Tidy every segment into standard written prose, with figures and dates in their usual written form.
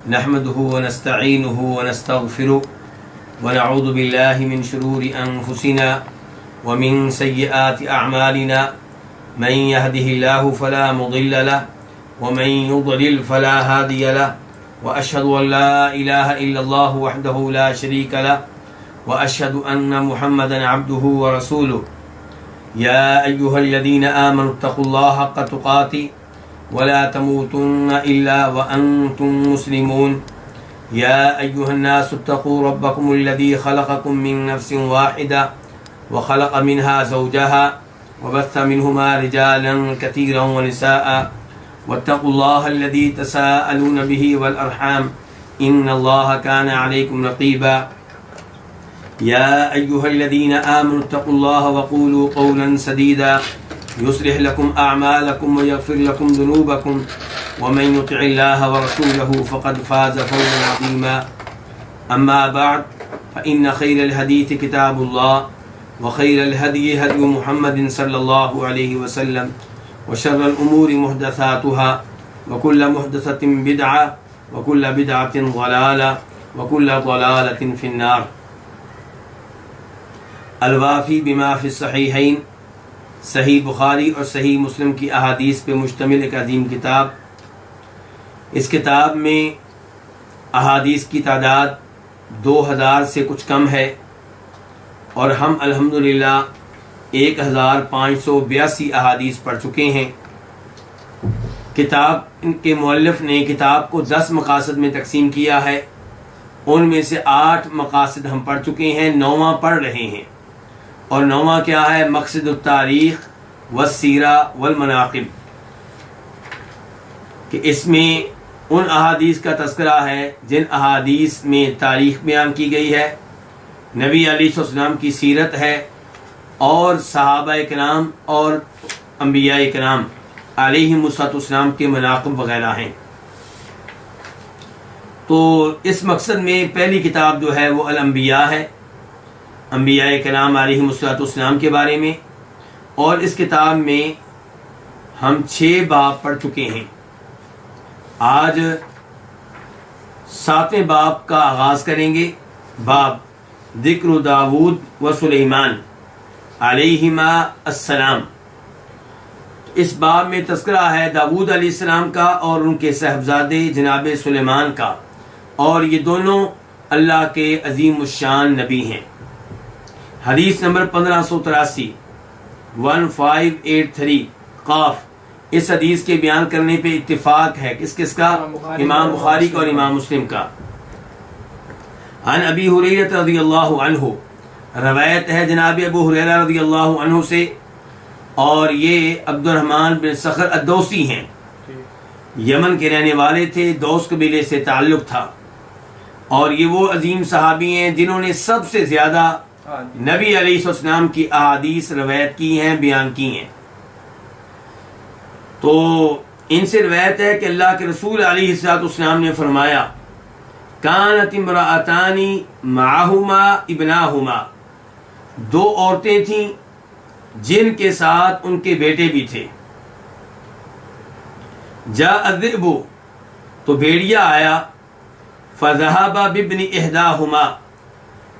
नहमदुहु व नस्तईनुहु व नस्तगफिरुहु व नऊज़ु बिल्लाहि मिन शुरूरि अनफुसिना व मिन सय्यिआति अअमालिना मन यहदिहिल्लाहु फला मुदिल्ल लहु व मन युद्लिल फला हादिय लहु व अशहदु अन ला इलाहा इल्लल्लाहु वहदहु ला शरीका लहु व अशहदु अन्न मुहम्मदन अब्दुहु व रसूलुहु या अय्युहल्लज़ीना आमनुत्तक़ुल्लाहा हक़्क़ तुक़ातिहि वला तमूतुन्ना इल्ला व अंतुम मुस्लिमून या अय्युहन्नासुत्तक़ू रब्बकुमुल्लज़ी ख़लक़कुम मिन नफ्सिन वाहिदा व ख़लक़ मिनहा ज़ौजहा व बस्स मिनहुमा रिजालन कसीरन व निसाअ वत्तक़ुल्लाहल्लज़ी तसाअलून बिही वल अरहाम इन्नल्लाहा काना अलैकुम रक़ीबा या अय्युहल्लज़ीना आमनुत्तक़ुल्लाहा व क़ूलू क़ौलन सदीदा युस्लिह लकुम अअमालकुम व यग़फ़िर लकुम ज़ुनूबकुम व मन युतिइल्लाह व रसूलहु फ़क़द फ़ाज़ फ़ौज़न अज़ीमा अम्मा बअद फ़इन्न ख़ैरल हदीस किताबुल्लाह व ख़ैरल हदी हदी मुहम्मदिन सल्लल्लाहु अलैहि वसल्लम व शर्रल उमूरि मुहदसातुहा व कुल्लु मुहदसतिन बिदअह व कुल्लु बिदअतिन ज़लालह व कुल्लु ज़लालतिन फ़िन्नार। अल-वाफ़ी बिमा फ़ी सहीहैन, सही बुखारी और सही मुस्लिम की अहादीस पे मुश्तमिल एक अजीम किताब। इस किताब में अहादीस की तादाद 2000 से कुछ कम है और हम अल्हम्दुलिल्लाह 1582 अहादीस पढ़ चुके हैं। किताब के मुअल्लिफ ने किताब को 10 मकासद में तकसीम किया है। उनमें से 8 मकासद हम पढ़ चुके हैं, 9वां पढ़ रहे हैं। और 9वां क्या है? मक़सदुत तारीख़ वस्सीरा वल मनाक़िब, कि इसमें उन अहादीस का तज़किरा है जिन अहादीस में तारीख़ बयान की गई है, नबी अलैहिस्सलाम की सीरत है और सहाबा किराम और अंबिया किराम अलैहिमुस्सलाम के मनाक़िब वग़ैरह हैं। तो इस मकसद में पहली किताब जो है वो अल अंबिया है, अंबिया किराम अलैहिमुस्सलाम के बारे में। और इस किताब में हम 6 बाब पढ़ चुके हैं। आज 7वें बाब का आगाज़ करेंगे। बाब ज़िक्र दाऊद व सुलेमान अलैहिमा अस्सलाम। इस बाब में तज़किरा है दाऊद अलैहिस्सलाम का और उनके साहबजादे जनाब सुलेमान का, और ये दोनों अल्लाह के अज़ीमुश्शान नबी हैं। हदीस नंबर 1583 1583 काफ। इस हदीस के बयान करने पे इत्तिफाक है किस किस का? इमाम बुखारी का और इमाम मुस्लिम का। अन अबी हुरैरा रज़ियल्लाहु अन्हु, रवायत है जनाब अबू हुरैरा रज़ियल्लाहु अन्हु से, और ये अब्दुर्रहमान बिन सखर अद्दौसी हैं। यमन के रहने वाले थे, दौस कबीले से ताल्लुक था, और ये वो अजीम सहाबी हैं जिन्होंने सबसे ज्यादा नबी अलैहिस्सलाम की अहादीस रवायत की हैं, बयान की हैं। तो इनसे रवायत है कि अल्लाह के रसूल अलैहिस्सलाम ने फरमाया, कानत इम्राअतानी माहुमा इब्नाहुमा, 2 औरतें थीं जिनके साथ उनके बेटे भी थे। जाअ-ज़ि'बु, तो भेड़िया आया, फ़ज़हबा बिब्नि इहदाहुमा,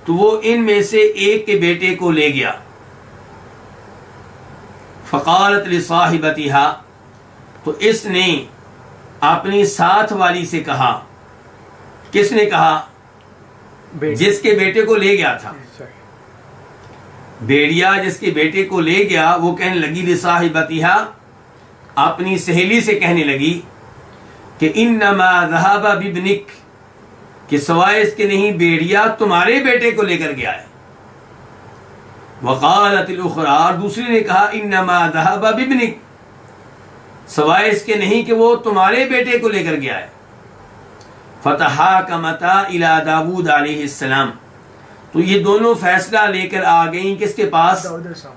तो वो इनमें से एक के बेटे को ले गया। फ़क़ालत लिसाहिबतिहा, तो इसने अपनी साथ वाली से कहा। किसने कहा? जिसके बेटे को ले गया था। भेड़िया जिसके बेटे को ले गया, वो कहने लगी लिसाहिबतिहा, अपनी सहेली से कहने लगी कि इन्नमा ज़हबा बिब्निक, कि सवाए इसके नहीं भेड़िया तुम्हारे बेटे को लेकर गया है। वक़ालतिल उख़रा, दूसरी ने कहा इन्नमा ज़हबा बिब्निक, सवाए इसके नहीं कि वो तुम्हारे बेटे को लेकर गया है। फ़तहाकमता इला दाऊद अलैहिस्सलाम, तो ये दोनों फैसला लेकर आ गई किसके पास?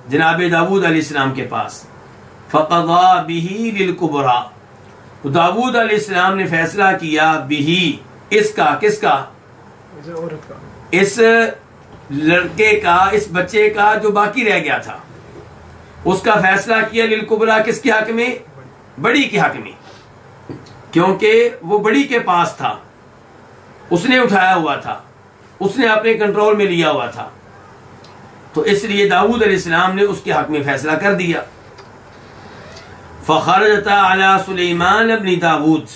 जनाब दाऊद अलैहिस्सलाम के पास। फ़क़ज़ा बिही लिल-कुबरा, तो दाऊद अलैहिस्सलाम ने फैसला किया बिही, इसका, किसका? इस लड़के का, इस बच्चे का जो बाकी रह गया था, उसका फैसला किया लिल-कुबरा, किसके हक में? बड़ी के हक में, क्योंकि वो बड़ी के पास था उसने उठाया हुआ था, उसने अपने कंट्रोल में लिया हुआ था। तो इसलिए दाऊद अलैहिस्सलाम ने उसके हक में फैसला कर दिया। फ़ख़रजता अला सुलेमान इब्न दाऊद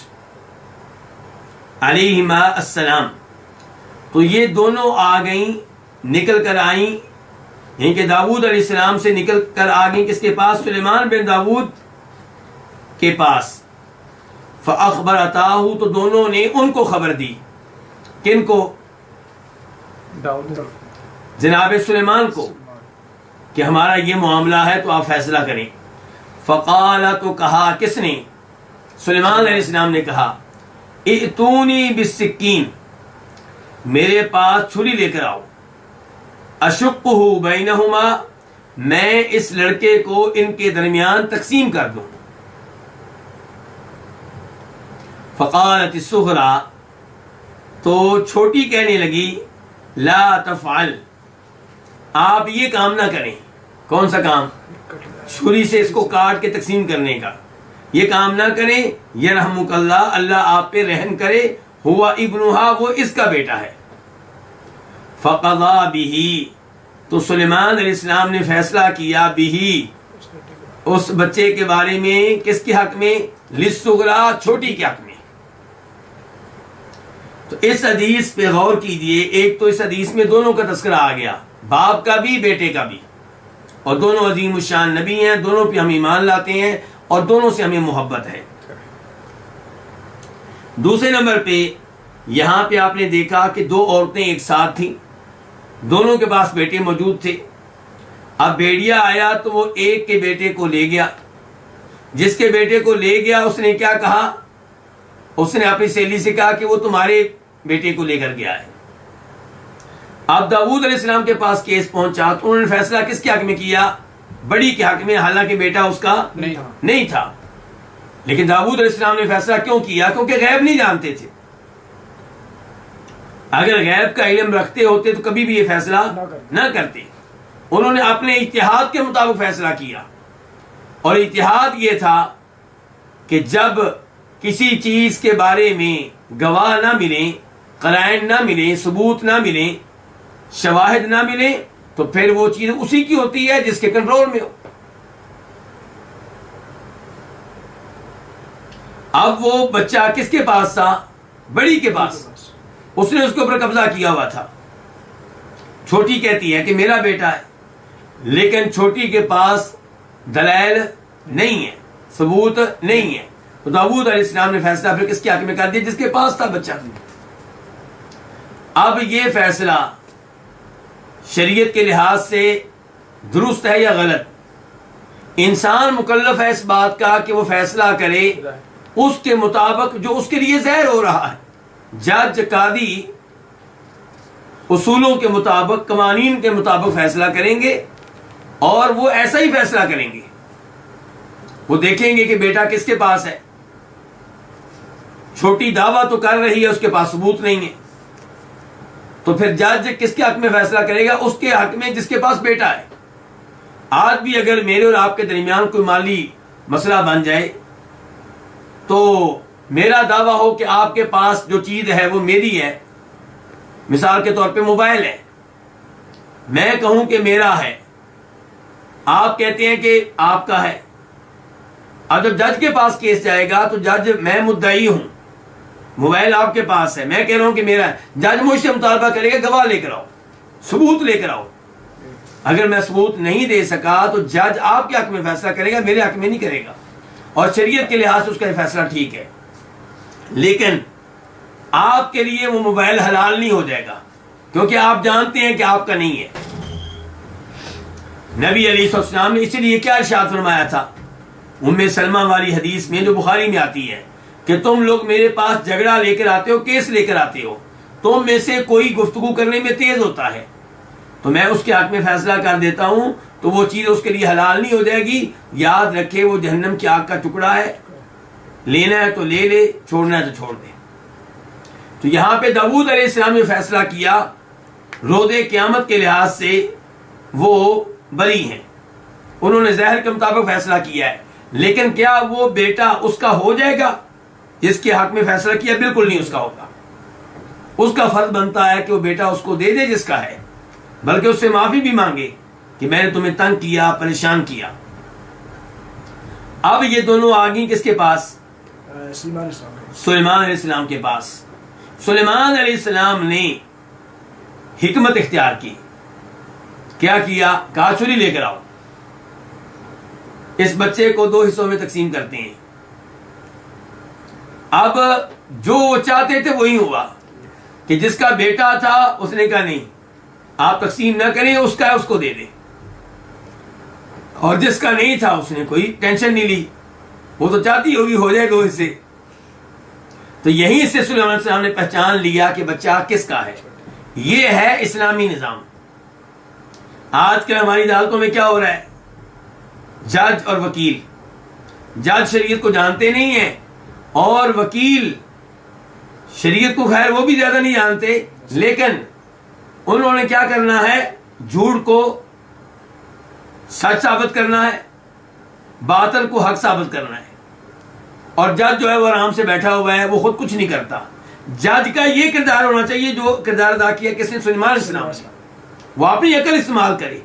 अलैहिमा अस्सलाम, तो ये दोनों आ गई, निकल कर आई, यानी कि दाऊद अलैहिस्सलाम से निकल कर आ गई किसके पास? सुलेमान बिन दाऊद के पास। फ़अख़बरताहु, तो दोनों ने उनको खबर दी। किनको? जनाब सुलेमान को, कि हमारा ये मामला है तो आप फैसला करें। फ़क़ाला, तो कहा किसने? सुलेमान अलैहिस्सलाम ने कहा, इतूनी बिस्सिक्कीन, मेरे पास छुरी लेकर आओ। अशुक्कुहु बैनहुमा, मैं इस लड़के को इनके दरमियान तकसीम कर दूं। फ़क़ालत सुग़रा, तो छोटी कहने लगी, ला तफ़अल, आप ये काम ना करें। कौन सा काम? छुरी से इसको काट के तकसीम करने का। ये काम ना करें। यरहमुकल्लाह, अल्लाह आप पे रहम करे। हुआ इब्नुहा, वो इसका बेटा है। फ़क़ज़ा बिही, तो सुलेमान अलैहिस्सलाम ने फैसला किया, बिही, उस बच्चे के बारे में। किसके हक में? लिस्सुग़रा, छोटी के हक में। तो इस हदीस पे गौर कीजिए। एक तो इस हदीस में दोनों का तस्करा आ गया, बाप का भी बेटे का भी, और दोनों अजीम शान नबी हैं, दोनों पे हम ईमान लाते हैं और दोनों से हमें मोहब्बत है। दूसरे नंबर पे यहां पे आपने देखा कि दो औरतें एक साथ थीं, दोनों के पास बेटे मौजूद थे। अब भेड़िया आया तो वो एक के बेटे को ले गया। जिसके बेटे को ले गया उसने क्या कहा? उसने अपनी सहेली से कहा कि वो तुम्हारे बेटे को लेकर गया है। अब दाऊद अलैहिस्सलाम के पास केस पहुंचा तो उन्होंने फैसला किसके हक में किया? बड़ी के हक में, हालांकि बेटा उसका नहीं था। लेकिन दाऊद अलैहिस्सलाम ने फैसला क्यों किया? क्योंकि गैब नहीं जानते थे। अगर गैब का इल्म रखते होते तो कभी भी ये फैसला ना करते। उन्होंने अपने इत्तिहाद के मुताबिक फैसला किया, और इत्तिहाद ये था कि जब किसी चीज के बारे में गवाह ना मिले, कराइन ना मिले, सबूत ना मिले, शवाहिद ना मिले, तो फिर वो चीज उसी की होती है जिसके कंट्रोल में हो। अब वो बच्चा किसके पास था? बड़ी के पास। उसने उसके ऊपर कब्जा किया हुआ था। छोटी कहती है कि मेरा बेटा है, लेकिन छोटी के पास दलाइल नहीं है, सबूत नहीं है। तो दाऊद अलैहिस्सलाम ने फैसला फिर किसके हक में कर दिया? जिसके पास था बच्चा। अब ये फैसला शरीयत के लिहाज से दुरुस्त है या गलत? इंसान मुकल्लफ है इस बात का कि वो फैसला करे उसके मुताबिक जो उसके लिए ज़ाहिर हो रहा है। जज कादी उसूलों के मुताबिक, कवानीन के मुताबिक फैसला करेंगे और वो ऐसा ही फैसला करेंगे। वो देखेंगे कि बेटा किसके पास है। छोटी दावा तो कर रही है, उसके पास सबूत नहीं है, तो फिर जज किसके हक में फैसला करेगा? उसके हक में जिसके पास बेटा है। आज भी अगर मेरे और आपके दरमियान कोई माली मसला बन जाए तो मेरा दावा हो कि आपके पास जो चीज है वो मेरी है, मिसाल के तौर पे मोबाइल है, मैं कहूं कि मेरा है, आप कहते हैं कि आपका है। अब जब जज के पास केस जाएगा तो जज, मैं मुद्दई हूं, मोबाइल आपके पास है, मैं कह रहा हूं कि मेरा है, जज मुझसे मुतालबा करेगा गवाह लेकर आओ, सबूत लेकर आओ। अगर मैं सबूत नहीं दे सका तो जज आपके हक में फैसला करेगा, मेरे हक में नहीं करेगा, और शरीयत के लिहाज से उसका फैसला ठीक है। लेकिन आपके लिए वो मोबाइल हलाल नहीं हो जाएगा, क्योंकि आप जानते हैं कि आपका नहीं है। नबी अलैहिस्सलाम ने इसलिए क्या इरशाद फरमाया था उम्मे सलमा वाली हदीस में, जो बुखारी में आती है, कि तुम लोग मेरे पास झगड़ा लेकर आते हो, केस लेकर आते हो, तुम में से कोई गुफ्तगू करने में तेज होता है तो मैं उसके हक में फैसला कर देता हूं, तो वो चीज उसके लिए हलाल नहीं हो जाएगी। याद रखे वो जहन्नम की आग का टुकड़ा है, लेना है तो ले ले, छोड़ना है तो छोड़ दे। तो यहां पे दाऊद अलैहिस्सलाम ने फैसला किया, रोज़े क़यामत के लिहाज से वो बरी हैं, उन्होंने ज़ाहिर के मुताबिक फैसला किया है। लेकिन क्या वो बेटा उसका हो जाएगा जिसके हक में फैसला किया? बिल्कुल नहीं उसका होगा। उसका फर्ज बनता है कि वो बेटा उसको दे दे जिसका है, बल्कि उससे माफी भी मांगे कि मैंने तुम्हें तंग किया, परेशान किया। अब ये दोनों आ गई किसके पास? सुलेमान अलैहिस्सलाम के पास। सुलेमान अलैहिस्सलाम ने हिकमत इख्तियार की। क्या किया? कहा छुरी लेकर आओ, इस बच्चे को 2 हिस्सों में तकसीम करते हैं। अब जो वो चाहते थे वही हुआ कि जिसका बेटा था उसने कहा नहीं, आप तकसीम ना करें, उसका है उसको दे दे, और जिसका नहीं था उसने कोई टेंशन नहीं ली, वो तो चाहती होगी हो जाए 2 हिस्से। तो यहीं से सुलेमान अलैहिस्सलाम ने पहचान लिया कि बच्चा किसका है। ये है इस्लामी निजाम। आजकल हमारी अदालतों में क्या हो रहा है? जज और वकील, जज शरीयत को जानते नहीं है और वकील शरीयत को खैर वो भी ज्यादा नहीं जानते, लेकिन उन्होंने क्या करना है? झूठ को सच साबित करना है, बातिल को हक साबित करना है। और जज जो है वो आराम से बैठा हुआ है, वो खुद कुछ नहीं करता। जज का ये किरदार होना चाहिए जो किरदार अदा किया किसने? सुलेमान अलैहिस्सलाम ने। वो अपनी अकल इस्तेमाल करे,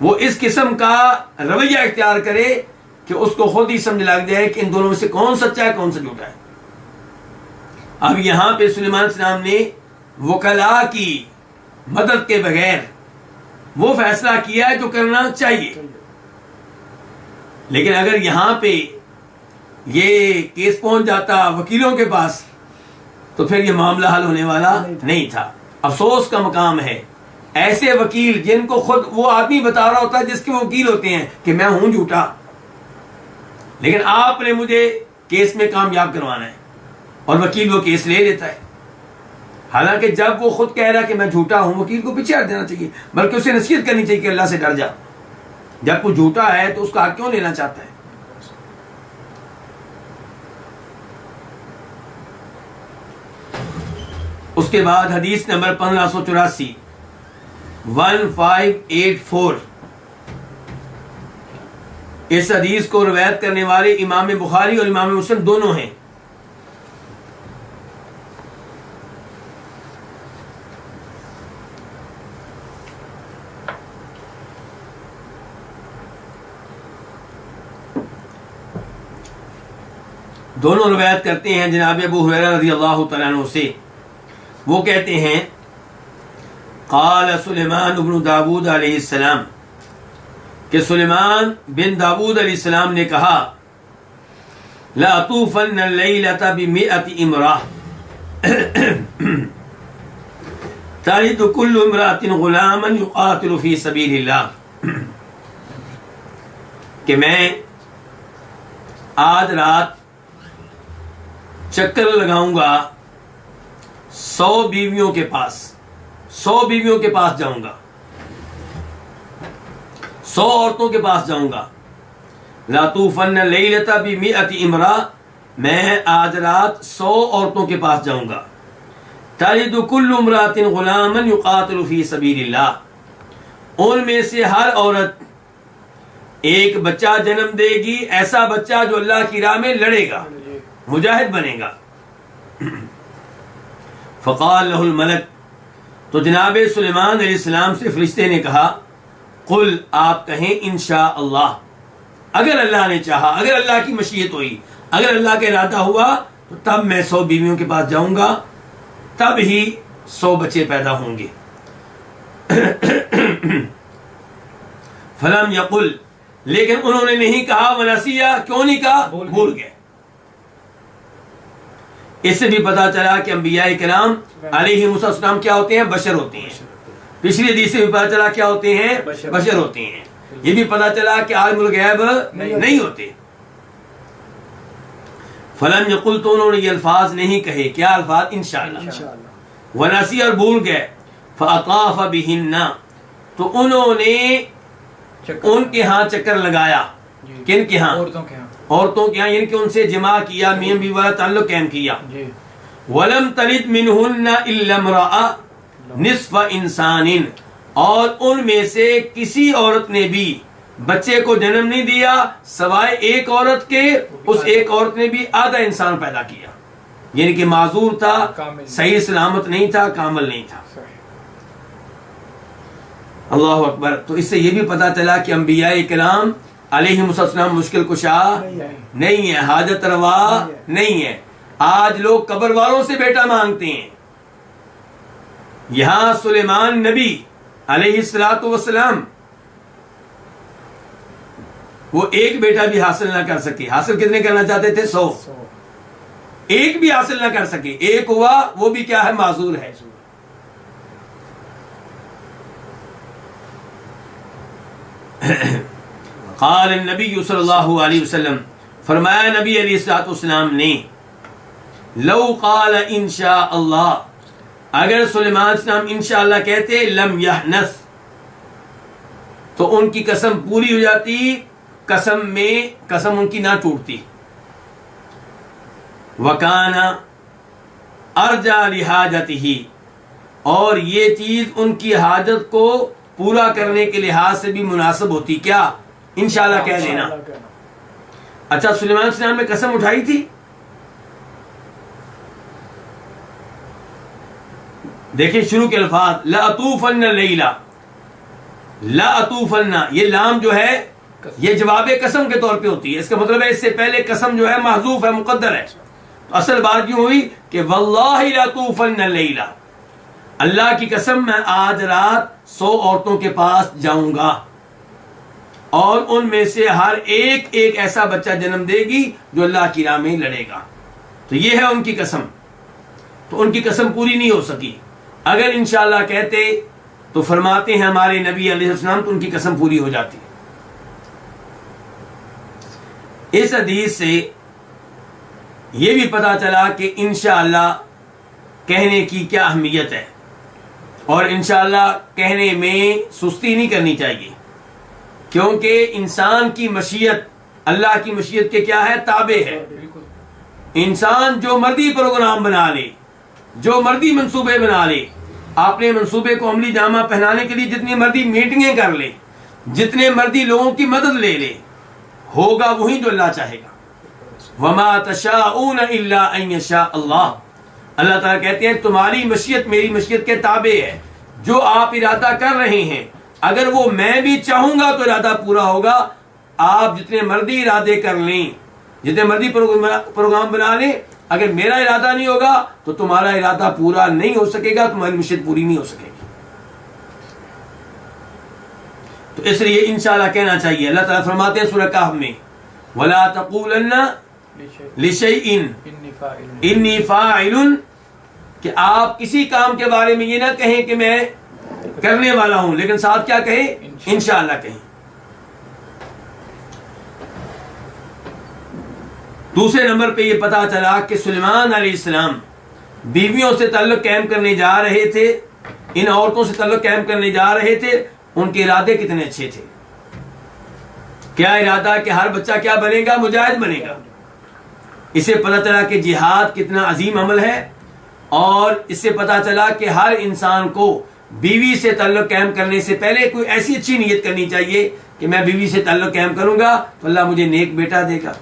वो इस किस्म का रवैया इख्तियार करे कि उसको खुद ही समझ लग जाए कि इन दोनों में से कौन सच्चा है कौन सा झूठा है। अब यहां पे सुलेमान अलैहिस्सलाम ने वकला की मदद के बगैर वो फैसला किया है जो करना चाहिए। लेकिन अगर यहां पे ये केस पहुंच जाता वकीलों के पास तो फिर ये मामला हल होने वाला नहीं था। अफसोस का मकाम है ऐसे वकील जिनको खुद वो आदमी बता रहा होता है जिसके वकील होते हैं कि मैं हूं झूठा, लेकिन आपने मुझे केस में कामयाब करवाना है, और वकील वो केस ले लेता है। हालांकि जब वो खुद कह रहा है कि मैं झूठा हूं, वकील को पीछे हट देना चाहिए, बल्कि उसे नसीहत करनी चाहिए कि अल्लाह से डर जा। जब वो झूठा है तो उसका हक क्यों लेना चाहता है? उसके बाद हदीस नंबर 1584 1584। इस हदीस को रिवायत करने वाले इमाम बुखारी और इमाम मुस्लिम दोनों हैं। दोनों रिवायत करते हैं जनाब अबू हुरैरा रज़ियल्लाहु तआला अन्हु से। वो कहते हैं क़ाल सुलेमान इब्न दाऊद अलैहिस्सलाम, कि सुलेमान बिन दाऊद अलैहिस्सलाम ने कहा ला अतूफ़न्न लैलता बिमिअति इम्रा तलिदु कुल्लु इम्रातिन गुलामन युक़ातिलु फ़ी सबीलिल्लाह, कि मैं आज रात चक्कर लगाऊंगा 100 बीवियों के पास, 100 बीवियों के पास जाऊंगा, 100 औरतों के पास जाऊंगा। लातूफन्न लैलता बिमिअति इम्रा, मैं आज रात 100 औरतों के पास जाऊंगा। तलिदु कुल्लु इम्रातिन गुलामन युक़ातिलु फ़ी सबीलिल्लाह, उनमें से हर औरत एक बच्चा जन्म देगी, ऐसा बच्चा जो अल्लाह की राह में लड़ेगा, मुजाहिद बनेगा। फ़क़ाल लहुल मलक, तो जनाब सुलेमान अलैहिस्सलाम से फरिश्ते ने कहा कुल, आप कहें इंशा अल्लाह, अगर अल्लाह ने चाहा, अगर अल्लाह की मशीयत हुई, अगर अल्लाह का इरादा हुआ तो तब मैं 100 बीवियों के पास जाऊंगा, तब ही 100 बच्चे पैदा होंगे। फलम यकुल, लेकिन उन्होंने नहीं कहा। वनसिया, क्यों नहीं कहा? भूल गए। इससे भी पता चला कि अंबिया किराम अलैहिमुस्सलाम क्या होते हैं? बशर होते हैं। पिछली हदीस से भी पता चला क्या होते हैं? बशर होते हैं। ये भी पता चला कि आलिमुल गैब नहीं होते। फलम यकुल, तो उन्होंने ये अल्फाज नहीं कहे। क्या अल्फाज? इंशाअल्लाह। वनसी, और भूल गए। फ़अताफ़ बिहिन्ना, तो उन्होंने उनके यहाँ चक्कर लगाया। किन के यहाँ? औरतों के यहाँ, यानी कि उनसे जिमा किया, मियां बीवी वाला ताल्लुक कायम किया। वलम तलिद मिनहुन्ना इल्ला इम्राअ निस्फ इंसानिन, और उनमें से किसी औरत ने भी बच्चे को जन्म नहीं दिया सवाए एक औरत के, उस एक औरत ने भी आधा इंसान पैदा किया। यानी कि माजूर था, कामिल। सही सलामत नहीं था, कामिल नहीं था। अल्लाह अकबर। तो इससे ये भी पता चला कि अंबिया इकराम अलैहिमुस्सलाम मुश्किल कुशा नहीं है, हाजत रवा नहीं है। आज लोग कब्र वालों से बेटा मांगते हैं। यहां सुलेमान नबी अलैहिस्सलातु वस्सलाम वो एक बेटा भी हासिल ना कर सके। हासिल कितने करना चाहते थे? 100। एक भी हासिल ना कर सके। एक हुआ, वो भी क्या है? माजूर है। क़ाल नबी सल्लल्लाहु अलैहि वसल्लम, फरमाया नबी अलैहिस्सलाम ने, लौ क़ाल इंशा अल्लाह, अगर सुलेमान सलाम इंशाअल्लाह कहते, लम यहनस, तो उनकी कसम पूरी हो जाती, कसम उनकी ना टूटती। वकाना अर्जा लिहाजतिही, और ये चीज उनकी हाजत को पूरा करने के लिहाज से भी मुनासिब होती। क्या? इंशाअल्लाह कह देना। अच्छा, सुलेमान सलाम ने कसम उठाई थी। देखिए शुरू के अल्फाज, ला अतूफन्ना लैला, ला अतूफन्ना, ये लाम जो है ये जवाब कसम के तौर पे होती है। इसका मतलब है इससे पहले कसम जो है महजूफ है, मुकद्दर है। तो असल बात यूं हुई कि वल्लाहि ला अतूफन्ना लैला, अल्लाह की कसम मैं आज रात 100 औरतों के पास जाऊंगा और उनमें से हर एक एक ऐसा बच्चा जन्म देगी जो अल्लाह की राह में लड़ेगा। तो ये है उनकी कसम। तो उनकी कसम पूरी नहीं हो सकी। अगर इंशाअल्लाह कहते तो फरमाते हैं हमारे नबी अलैहिस्सलाम, तो उनकी कसम पूरी हो जाती। इस हदीस से यह भी पता चला कि इंशाअल्लाह कहने की क्या अहमियत है, और इंशाअल्लाह कहने में सुस्ती नहीं करनी चाहिए, क्योंकि इंसान की मशीयत अल्लाह की मशीयत के क्या है? ताबे है। इंसान जो मर्जी प्रोग्राम बना ले, जो मर्जी मंसूबे बना ले, अपने मंसूबे को अमली जामा पहनाने के लिए जितनी मर्जी मीटिंगें कर ले, जितने मर्जी लोगों की मदद ले ले, होगा वही जो अल्लाह चाहेगा। वमा तशाऊन इल्ला अन यशा अल्लाह, अल्लाह ताला कहते हैं तुम्हारी मशीयत मेरी मशीयत के ताबे है। जो आप इरादा कर रहे हैं, अगर वो मैं भी चाहूंगा तो इरादा पूरा होगा। आप जितने मर्जी इरादे कर लें, जितने मर्जी प्रोग्राम बना लें, अगर मेरा इरादा नहीं होगा तो तुम्हारा इरादा पूरा नहीं हो सकेगा, तुम्हारी मशीयत पूरी नहीं हो सकेगी। तो इसलिए इंशाअल्लाह कहना चाहिए। अल्लाह ताला फरमाते हैं सूरह कहफ में, वला तक़ूलन्ना लिशैइन इन्नी फाइलुन, कि आप किसी काम के बारे में ये ना कहें कि मैं करने वाला हूं, लेकिन साथ क्या कहें? इंशाअल्लाह कहें। दूसरे नंबर पे ये पता चला कि सुलेमान अलैहिस्सलाम बीवियों से ताल्लुक कायम करने जा रहे थे, इन औरतों से ताल्लुक कायम करने जा रहे थे। उनके इरादे कितने अच्छे थे। क्या इरादा कि हर बच्चा क्या बनेगा? मुजाहिद बनेगा। इससे पता चला कि जिहाद कितना अजीम अमल है, और इससे पता चला कि हर इंसान को बीवी से ताल्लुक कायम करने से पहले कोई ऐसी अच्छी नीयत करनी चाहिए कि मैं बीवी से ताल्लुक कायम करूंगा तो अल्लाह मुझे नेक बेटा देगा।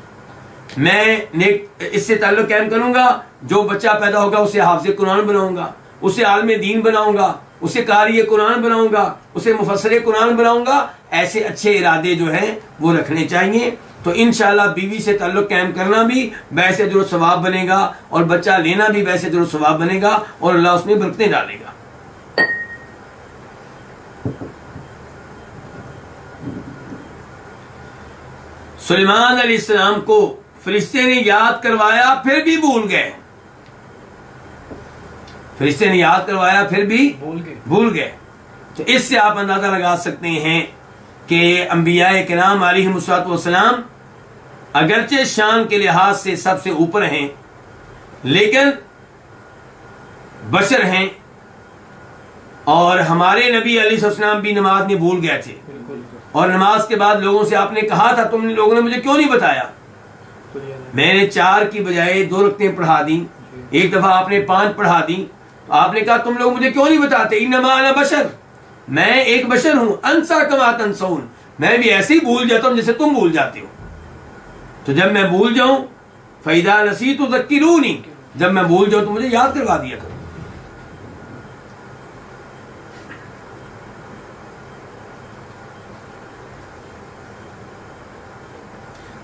मैं नेक इससे ताल्लुक कायम करूंगा, जो बच्चा पैदा होगा उसे हाफिज़ कुरान बनाऊंगा, उसे आलिम दीन बनाऊंगा, उसे कारी कुरान बनाऊंगा, उसे मुफस्सिर कुरान बनाऊंगा। ऐसे अच्छे इरादे जो हैं वो रखने चाहिए। तो इंशाअल्लाह बीवी से ताल्लुक कायम करना भी वैसे जरूर सवाब बनेगा, और बच्चा लेना भी वैसे जरूर सवाब बनेगा, और अल्लाह उसमें बरकतें डालेगा। सुलेमान अलैहिस्सलाम को फरिश्ते ने याद करवाया, फिर भी भूल गए। फरिश्ते ने याद करवाया, फिर भी भूल गए। तो इससे आप अंदाजा लगा सकते हैं कि अंबिया किराम अलैहिमुस्सलाम अगरचे शान के लिहाज से सबसे ऊपर हैं, लेकिन बशर हैं। और हमारे नबी अलैहिस्सलाम भी नमाज में भूल गए थे, और नमाज के बाद लोगों से आपने कहा था, तुम लोगों ने मुझे क्यों नहीं बताया? मैंने 4 की बजाय 2 रकतें पढ़ा दी, एक दफा आपने 5 पढ़ा दी। तो आपने कहा तुम लोग मुझे क्यों नहीं बताते? इन्नमा अना बशर, मैं एक बशर हूं, अंसा कमा तंसौन, मैं भी ऐसे ही भूल जाता हूं जैसे तुम भूल जाते हो। तो जब मैं भूल जाऊं, फैदा नसीतु ज़क्किरूनी, जब मैं भूल जाऊं तो मुझे याद करवा दिया करो।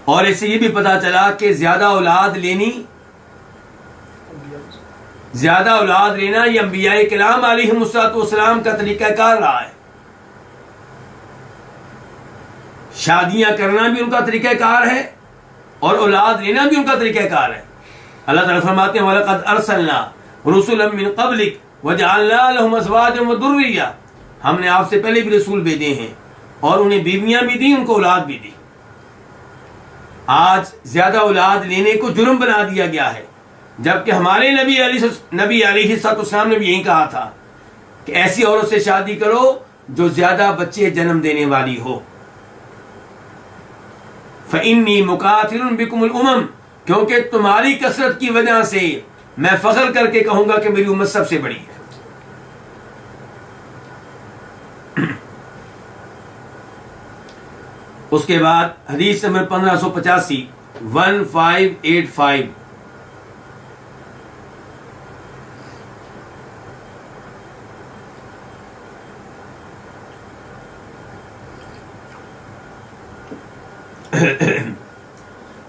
और इससे ये भी पता चला कि ज्यादा औलाद लेना ये अंबिया किराम अलैहिमुस्सलाम का तरीकाकार रहा है। शादियां करना भी उनका तरीकाकार है और औलाद लेना भी उनका तरीकाकार है। अल्लाह ताला फरमाते हैं वलक़द अरसलना रुसुलन मिन क़ब्लिक वजअलना लहुम अज़वाजन व दुर्रिय्या, हमने आपसे पहले भी रसूल भेजे हैं और उन्हें बीवियां भी दी, उनको औलाद भी दी। आज ज्यादा औलाद लेने को जुर्म बना दिया गया है, जबकि हमारे नबी अलैहिस्सलाम ने भी यही कहा था कि ऐसी औरत से शादी करो जो ज्यादा बच्चे जन्म देने वाली हो। फ़इन्नी मुकाथिरुन बिकुमुल उमम, क्योंकि तुम्हारी कसरत की वजह से मैं फख्र करके कहूंगा कि मेरी उम्मत सबसे बड़ी है। उसके बाद हदीस नंबर 1585 1585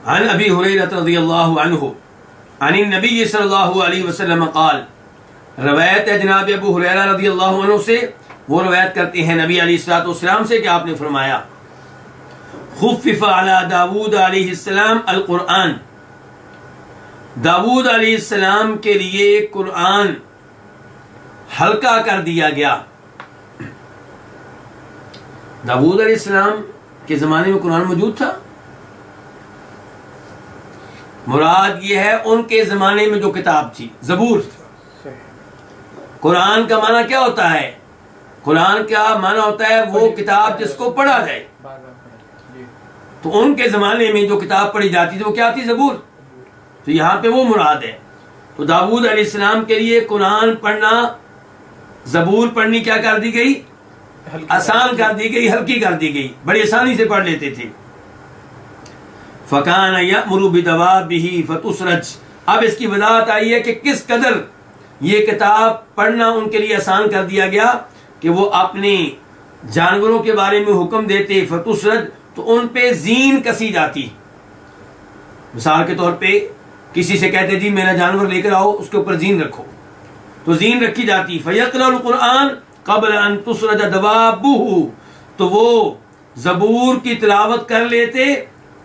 अन अबी हुरैरा रज़ियल्लाहु अन्हु अन नबी सल्लल्लाहु अलैहि वसल्लम क़ाल, रवायत है जनाब अबू हुरैरा रज़ियल्लाहु अन्हु से, वो रवायत करते हैं नबी अलैहिस्सलाम से कि आपने फरमाया खुफ़िफ़ अला दाऊद अलैहिस्सलाम अल कुरआन, दाऊद अलैहिस्सलाम के लिए कुरआन हल्का कर दिया गया। दाऊद अलैहिस्सलाम के जमाने में कुरान मौजूद था। मुराद ये है उनके जमाने में जो किताब थी ज़बूर। कुरान का माना क्या होता है? कुरान का माना होता है वो किताब जिसको पढ़ा जाए। तो उनके जमाने में जो किताब पढ़ी जाती थी वो क्या थी? ज़बूर। तो यहाँ पे वो मुराद है। तो दाऊद अलैहिस्सलाम के लिए कुरान पढ़ना, ज़बूर पढ़नी क्या कर दी गई? आसान कर दी गई, हल्की कर दी गई, बड़ी आसानी से पढ़ लेते थे। फ़कान यअमुरु बिदवाबिही फतुसरज, अब इसकी वजाहत आई है कि किस कदर ये किताब पढ़ना उनके लिए आसान कर दिया गया कि वो अपने जानवरों के बारे में हुक्म देते। फतुसरज, तो उन पे जीन कसी जाती। मिसाल के तौर पे किसी से कहते जी मेरा जानवर लेकर आओ, उसके ऊपर जीन रखो, तो जीन रखी जाती। फयक़रअल कुरआन क़ब्ल अन तुसरज दवाबुहु, तो वो ज़बूर की तिलावत कर लेते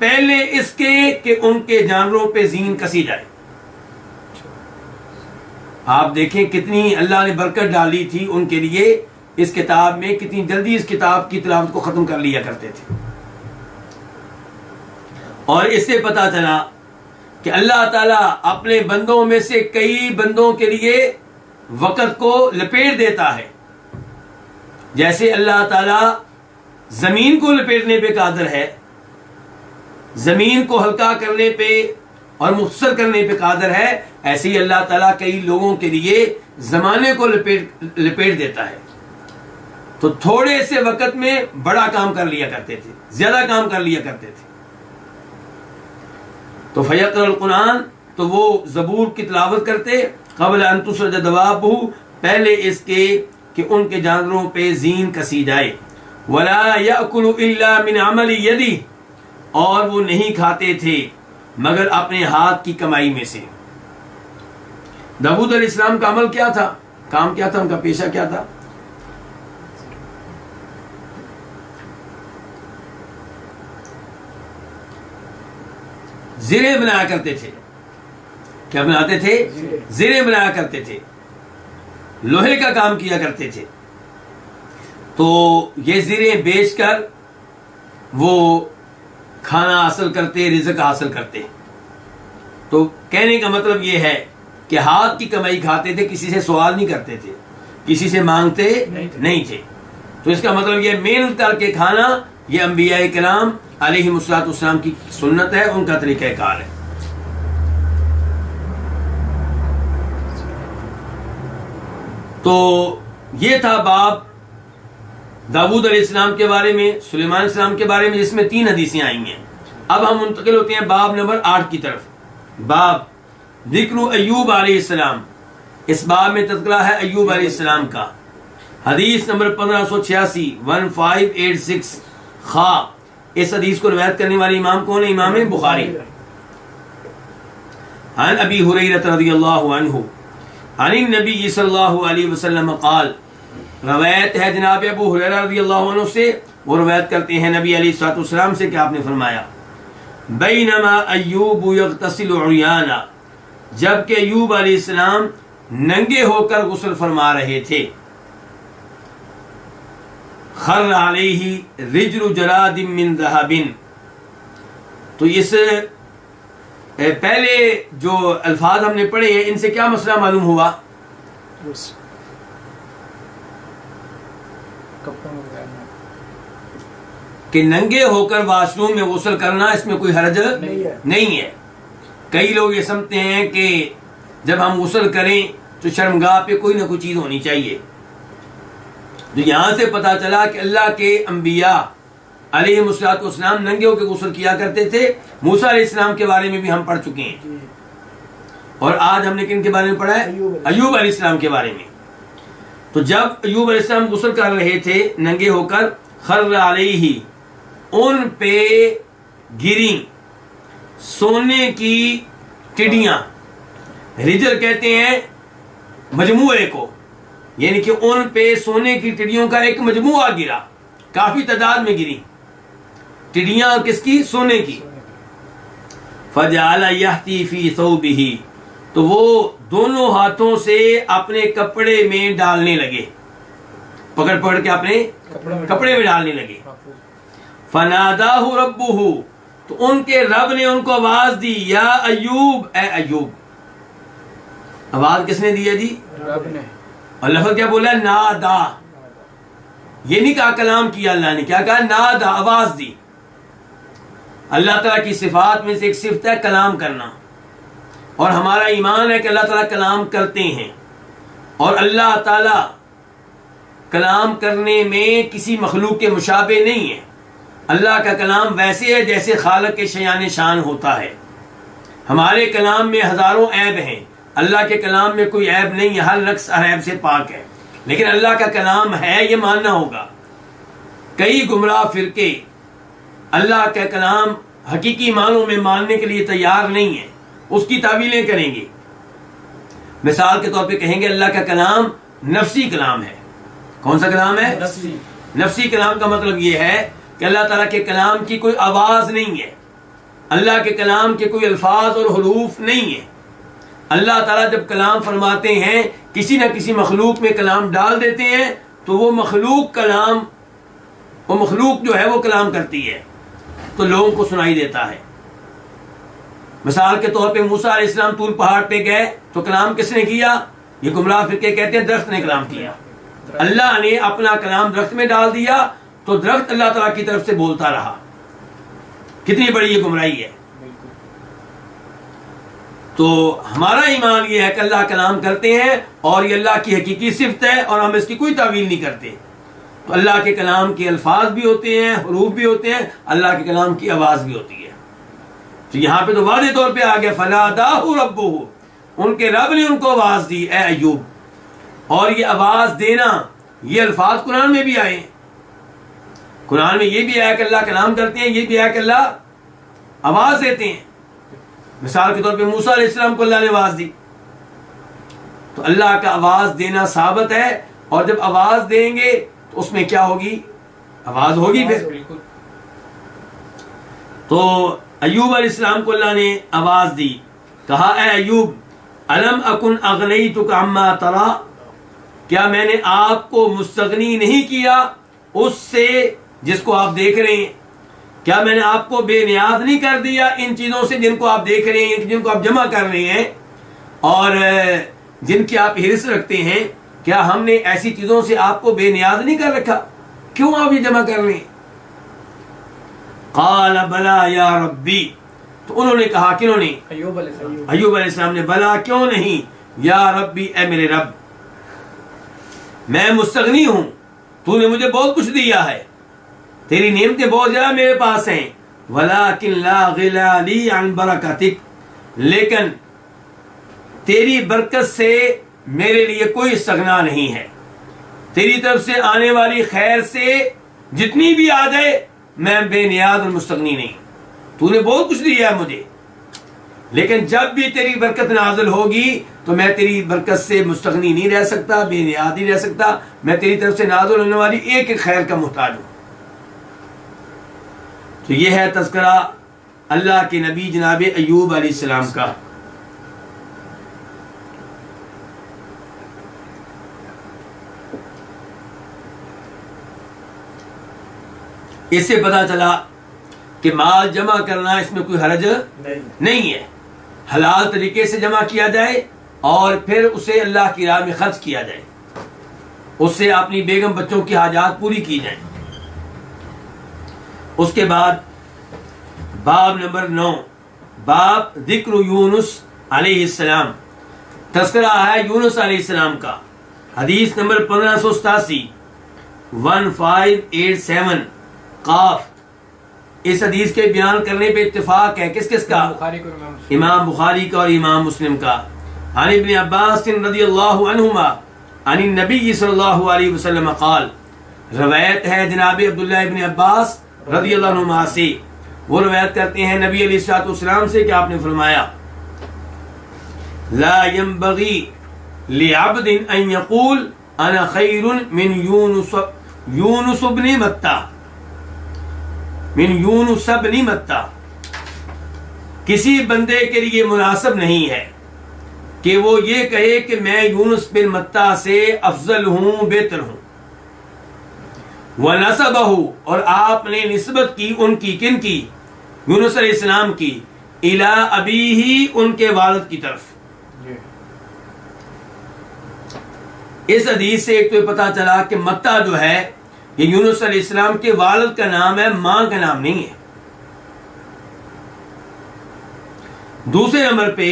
पहले इसके कि उनके जानवरों पे जीन कसी जाए। आप देखें कितनी अल्लाह ने बरकत डाली थी उनके लिए इस किताब में, कितनी जल्दी इस किताब की तिलावत को खत्म कर लिया करते थे। और इससे पता चला कि अल्लाह ताला अपने बंदों में से कई बंदों के लिए वक़्त को लपेट देता है। जैसे अल्लाह ताला जमीन को लपेटने पे कादिर है, जमीन को हल्का करने पे और मुख्तसर करने पे कादिर है, ऐसे ही अल्लाह ताला कई लोगों के लिए जमाने को लपेट देता है। तो थोड़े से वक्त में बड़ा काम कर लिया करते थे, ज्यादा काम कर लिया करते थे। तो फयक़रअल कुरान, तो वो ज़बूर की तिलावत करते क़ब्ल अन तुसरज दवाबुहु, पहले इसके कि उनके जानवरों पे जीन कसी जाए। वला यअकुलु इल्ला मिन अमलि यदी, और वो नहीं खाते थे मगर अपने हाथ की कमाई में से। दाऊद अलैहिस्सलाम का अमल क्या था? काम क्या था? उनका पेशा क्या था? ज़िरे बनाया करते थे। क्या बनाते थे? ज़िरे बनाया करते थे, लोहे का काम किया करते थे। तो ये ज़िरे बेचकर वो खाना हासिल करते, रिज़्क हासिल करते। तो कहने का मतलब ये है कि हाथ की कमाई खाते थे, किसी से सवाल नहीं करते थे, किसी से मांगते नहीं थे। तो इसका मतलब ये मेहनत करके खाना, ये अंबिया किराम अलैहिमुस्सलाम की सुन्नत है, उनका तरीक़ाकार है। तो ये था बाब दाऊद अलैहिस्सलाम के बारे में, सुलेमान अलैहिस्सलाम के बारे में, जिसमें 3 हदीसें आई हैं। अब हम मुंतकिल होते हैं बाब नंबर 8 की तरफ। बाब जिक्र अय्यूब अलैहिस्सलाम, इस बाब में तज़किरा है अय्यूब अलैहिस्सलाम का। हदीस नंबर 1586 1586 खा। इस हदीस को रिवायत करने वाले इमाम कौन है? इमाम बुखारी। अन अबी हुरैरा रज़ियल्लाहु अन्हु अन नबी सल्लल्लाहु अलैहि वसल्लम क़ाल, रवायत है जनाब अबू हुरैरा रज़ियल्लाहु अन्हु से, वो रवायत करते हैं नबी अलैहिस्सलाम से कि आपने फरमाया, बैनमा अय्यूब यग़तसिलु उर्याना, जबकि अय्यूब अलैहिस्सलाम नंगे होकर गुस्ल फरमा रहे थे, खर्र अलैहि रिजलु जरादिम मिन ज़हबिन। तो इस पहले जो अल्फाज हमने पढ़े हैं इनसे क्या मसला मालूम हुआ? कि नंगे होकर वाशरूम में गुस्ल करना, इसमें कोई हर्ज नहीं है। कई लोग ये समझते हैं कि जब हम गुस्ल करें तो शर्मगाह पे कोई ना कोई चीज होनी चाहिए। तो यहां से पता चला कि अल्लाह के अंबिया अलैहिस्सलाम नंगे होकर गुस्ल किया करते थे। मूसा अलैहिस्सलाम के बारे में भी हम पढ़ चुके हैं, और आज हमने किन के बारे में पढ़ा है? अय्यूब अलैहिस्सलाम के बारे में। तो जब अय्यूब अलैहिस्सलाम गुस्ल कर रहे थे नंगे होकर, खर्र अलैहि, उन पे गिरी सोने की टिड्डियां, रिजल कहते हैं मजमुए को, यानी कि उन पे सोने की टिड्डियों का एक मजमुआ गिरा, काफी तादाद में गिरी टिड्डियां। किसकी? सोने की। फजाला यहती फी सौबिही, तो वो दोनों हाथों से अपने कपड़े में डालने लगे, पकड़ पकड़ के अपने कपड़े में डालने लगे। फनादाहु रब्बुहु, तो उनके रब ने उनको आवाज दी, या अय्यूब, ए अय्यूब। आवाज किसने दी है जी? रब ने। और लफ्ज़ क्या बोला? नादा। ये नहीं कहा कलाम किया अल्लाह ने, क्या कहा? नादा, आवाज दी। अल्लाह ताला की सिफात में से एक सिफत है कलाम करना, और हमारा ईमान है कि अल्लाह ताला कलाम करते हैं, और अल्लाह ताला कलाम करने में किसी मखलूक के मुशाबे नहीं है। अल्लाह का कलाम वैसे है जैसे खालिक के शयान शान होता है। हमारे कलाम में हजारों ऐब हैं, अल्लाह के कलाम में कोई ऐब नहीं है, हर नक्स हर ऐब से पाक है। लेकिन अल्लाह का कलाम है ये मानना होगा। कई गुमराह फिरके अल्लाह का कलाम हकीकी मानों में मानने के लिए तैयार नहीं है, उसकी तावीलें करेंगे। मिसाल के तौर पे कहेंगे अल्लाह का कलाम नफ्सी कलाम है। कौन सा कलाम है? नफ्सी कलाम का मतलब यह है कि अल्लाह ताला के कलाम की कोई आवाज नहीं है, अल्लाह के कलाम के कोई अल्फाज और हुरूफ नहीं है। अल्लाह ताला जब कलाम फरमाते हैं, किसी न किसी मखलूक में कलाम डाल देते हैं, तो वो मखलूक जो है वो कलाम करती है, तो लोगों को सुनाई देता है। मिसाल के तौर पे मूसा अलैहिस्सलाम तूर पहाड़ पे गए तो कलाम किसने किया? ये गुमराह फिरके कहते हैं दरख्त ने कलाम किया। अल्लाह ने अपना कलाम दरख्त में डाल दिया, तो दरख्त अल्लाह ताला की तरफ से बोलता रहा। कितनी बड़ी ये गुमराही है। तो हमारा ईमान ये है कि अल्लाह कलाम करते हैं, और ये अल्लाह की हकीकी सिफत है, और हम इसकी कोई तावील नहीं करते। तो अल्लाह के कलाम के अल्फाज भी होते हैं, हुरूफ भी होते हैं, अल्लाह के कलाम की आवाज भी होती है। तो यहाँ पे तो वादे तौर पे आ गया, फनादाहु रब्बुहु, उनके रब ने उनको आवाज दी, ए अय्यूब। और ये आवाज देना, ये अल्फाज कुरान में भी आए। कुरान में ये भी आया कि अल्लाह कलाम करते हैं, ये भी आया कि अल्लाह आवाज देते हैं। मिसाल के तौर पे मूसा अलैहिस्सलाम को अल्लाह ने आवाज दी, तो अल्लाह का आवाज देना साबित है। और जब आवाज देंगे तो उसमें क्या होगी? आवाज होगी फिर। तो अय्यूब अलैहिस्सलाम को अल्लाह ने आवाज दी, कहा, ए अय्यूब, अलम अकुन अगनैतुका अम्मा तरा, क्या मैंने आपको मुस्तगनी नहीं किया उससे जिसको आप देख रहे हैं? क्या मैंने आपको बेनियाज नहीं कर दिया इन चीजों से जिनको आप देख रहे हैं, जिनको आप जमा कर रहे हैं और जिनकी आप हिर्स रखते हैं? क्या हमने ऐसी चीजों से आपको बेनियाज नहीं कर रखा? क्यों आप ये जमा कर रहे हैं? क़ाल बला या रब्बी, तो उन्होंने कहा, किन्होंने? अय्यूब अलैहिस्सलाम ने, बला क्यों नहीं, या रब्बी, ए मेरे रब, मैं मुस्तगनी हूं, तूने मुझे बहुत कुछ दिया है, तेरी नेमतें बहुत ज्यादा मेरे पास हैं। वलाकिन ला गिला ली अन बरकतिक, लेकिन तेरी बरकत से मेरे लिए कोई इस्तगना नहीं है, तेरी तरफ से आने वाली खैर से जितनी भी आ जाए मैं बेनियाज और मुस्तगनी नहीं। तूने बहुत कुछ दिया है मुझे, लेकिन जब भी तेरी बरकत नाजिल होगी तो मैं तेरी बरकत से मुस्तगनी नहीं रह सकता, बेनियाज नहीं रह सकता। मैं तेरी तरफ से नाजिल होने वाली एक एक खैर का मुहताज हूं। तो यह है तज़किरा अल्लाह के नबी जनाब अय्यूब अलैहिस्सलाम का। इससे पता चला कि माल जमा करना इसमें कोई हरज नहीं है, हलाल तरीके से जमा किया जाए और फिर उसे अल्लाह की राह में खर्च किया जाए, उससे अपनी बेगम बच्चों की हाजात पूरी की जाए। उसके बाद बाब नंबर 9, बाब जिक्र यूनुस अलैहिस्सलाम, तज़किरा है यूनुस अलैहिस्सलाम का। हदीस नंबर 1587 1587 काफ। इस हदीस के बयान करने पे इत्तेफाक है किस किस का? इमाम बुखारी का और इमाम मुस्लिम का। अन इब्न अब्बास रज़ियल्लाहु अन्हुमा अन नबी सल्लल्लाहु अलैहि वसल्लम क़ाल, रवायत है जनाब अब्दुल्लाह इब्न अब्बास रज़ियल्लाहु अन्हुमा से, वो रवायत करते हैं नबी अलैहिस्सलाम से कि आपने फरमाया, ला यंबगी लिअब्दिन अन यक़ूल अना खैरुन मिन यूनुस इब्न मत्ता मिन यूनुस इब्न मत्ता। किसी बंदे के लिए मुनासिब नहीं है कि वो ये कहे कि मैं यूनुस बिन मत्ता से अफजल हूं, बेहतर हूं। व नसबहु, और आपने निस्बत की उनकी, किन की? यूनुस अलैहिस्सलाम की, इला अबीही, उनके वालिद की तरफ। इस हदीस से एक तो पता चला कि मत्ता जो है ये यूनुस अलैहिस्सलाम के वालिद का नाम है, मां का नाम नहीं है। दूसरे नंबर पे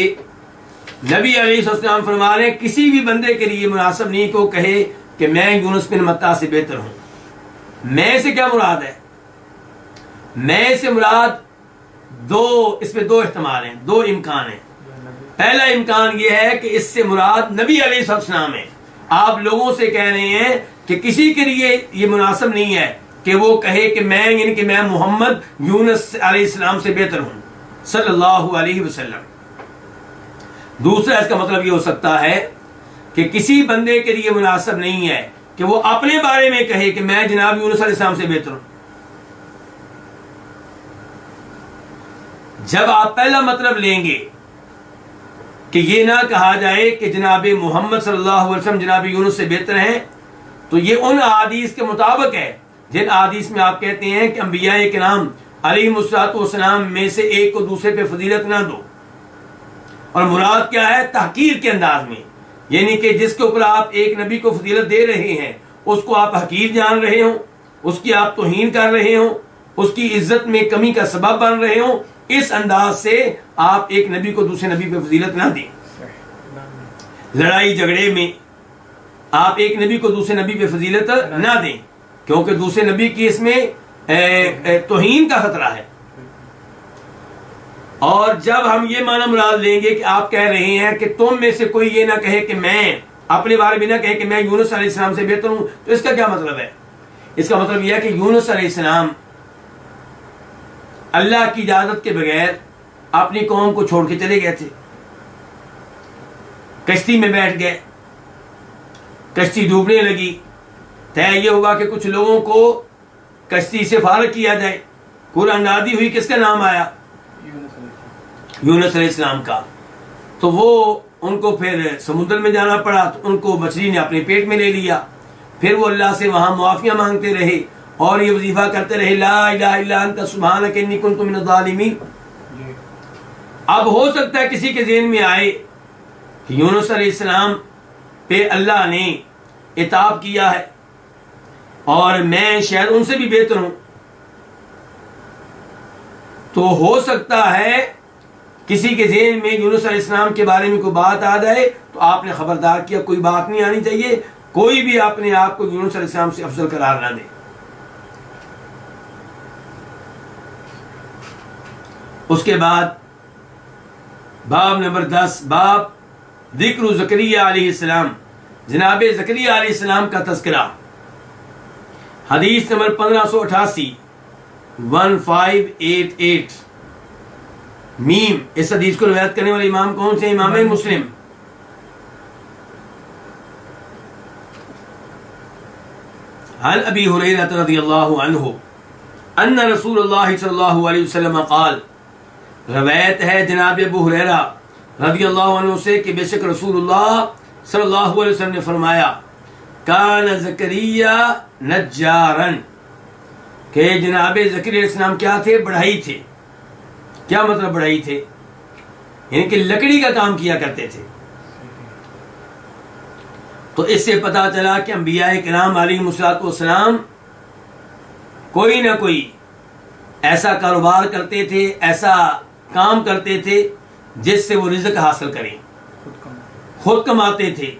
नबी अलैहिस्सलाम फरमा रहे किसी भी बंदे के लिए मुनासिब नहीं को कहे कि मैं यूनुस बिन मत्ता से बेहतर हूं। मैं से क्या मुराद है? मैं से मुराद इसमें दो इस्तेमाल हैं, दो इम्कान हैं। पहला इम्कान यह है कि इससे मुराद नबी अलैहिस्सलाम है। आप लोगों से कह रहे हैं कि किसी के लिए ये मुनासिब नहीं है कि वो कहे कि मैं, यानी कि मैं मोहम्मद यूनुस अलैहिस्सलाम से बेहतर हूं सल्लल्लाहु अलैहि वसल्लम। दूसरा इसका मतलब ये हो सकता है कि किसी बंदे के लिए मुनासिब नहीं है कि वो अपने बारे में कहे कि मैं जनाब यूनुस अलैहिस्सलाम से बेहतर हूं। जब आप पहला मतलब लेंगे कि ये ना कहा जाए कि जनाब मोहम्मद सल्लल्लाहु अलैहि वसल्लम जनाब यूनुस से बेहतर हैं, तो ये उन अहादीस के मुताबिक है जिन अहादीस में आप कहते हैं कि अंबिया किराम अलैहिमुस्सलाम में से एक को दूसरे पे फजीलत ना दो। और मुराद क्या है? तहकीर के अंदाज में, यानी कि जिसके ऊपर आप एक नबी को फजीलत दे रहे हैं उसको आप हकीर जान रहे हो, उसकी आप तौहीन कर रहे हो, उसकी इज्जत में कमी का सबब बन रहे हो। इस अंदाज से आप एक नबी को दूसरे नबी पे फजीलत ना दें। लड़ाई झगड़े में आप एक नबी को दूसरे नबी पे फजीलत ना दें, क्योंकि दूसरे नबी की इसमें तौहीन का खतरा है। और जब हम ये माना मुराद लेंगे कि आप कह रहे हैं कि तुम में से कोई ये ना कहे कि मैं, अपने बारे में ना कहे कि मैं यूनुस अलैहिस्सलाम से बेहतर हूं, तो इसका क्या मतलब है? इसका मतलब यह है कि यूनुस अलैहिस्सलाम अल्लाह की इजाजत के बगैर अपनी कौम को छोड़ के चले गए थे, कश्ती में बैठ गए, कश्ती डूबने लगी। तय ये होगा कि कुछ लोगों को कश्ती से फारग किया जाए। कुरान नादी हुई, किसका नाम आया? यूनुस अलैहिस्सलाम का। तो वो उनको फिर समुद्र में जाना पड़ा, तो उनको मछली ने अपने पेट में ले लिया। फिर वो अल्लाह से वहां मुआफिया मांगते रहे और ये वजीफा करते रहे, ला इलाहा इल्ला अंता सुब्हानक इन्नी कुन्तु मिनज़ ज़ालिमीन। अब हो सकता है किसी के ज़हन में आए कि यूनुस अलैहिस्सलाम पे अल्लाह ने इताब किया है और मैं शायद उनसे भी बेहतर हूं। तो हो सकता है किसी के ज़हन में यूनुस अलैहिस्सलाम के बारे में कोई बात आ जाए, तो आपने खबरदार किया, कोई बात नहीं आनी चाहिए। कोई भी अपने आप को यूनुस अलैहिस्सलाम से अफजल करार ना दे। उसके बाद बाब नंबर 10, बाब जिक्र ज़करिया अलैहिस्सलाम, जनाब ज़करिया अलैहिस्सलाम का तज़किरा। हदीस नंबर 1588 1588 मीम। इस हदीस को रिवायत करने वाले इमाम कौन से? इमाम मुस्लिम। अन अबी हुरैरा रज़ियल्लाहु अन्हु अन्ना रसूलुल्लाह सल्लल्लाहु अलैहि वसल्लम क़ाल, रवायत है जनाब अबू हुरैरा रज़ियल्लाहु अन्हु से कि बेशक रसूलुल्लाह सल्लल्लाहु अलैहि वसल्लम ने फरमाया, कान ज़करिया नज्जारन, के जनाब ज़करिया अलैहिस्सलाम क्या थे? बढ़ई थे। क्या मतलब बढ़ई थे? यानी कि लकड़ी का काम किया करते थे। तो इससे पता चला कि अंबिया किराम अलैहिमुस्सलाम कोई ना कोई ऐसा कारोबार करते थे, ऐसा काम करते थे जिससे वो रिज़्क हासिल करें, खुद कमाते थे,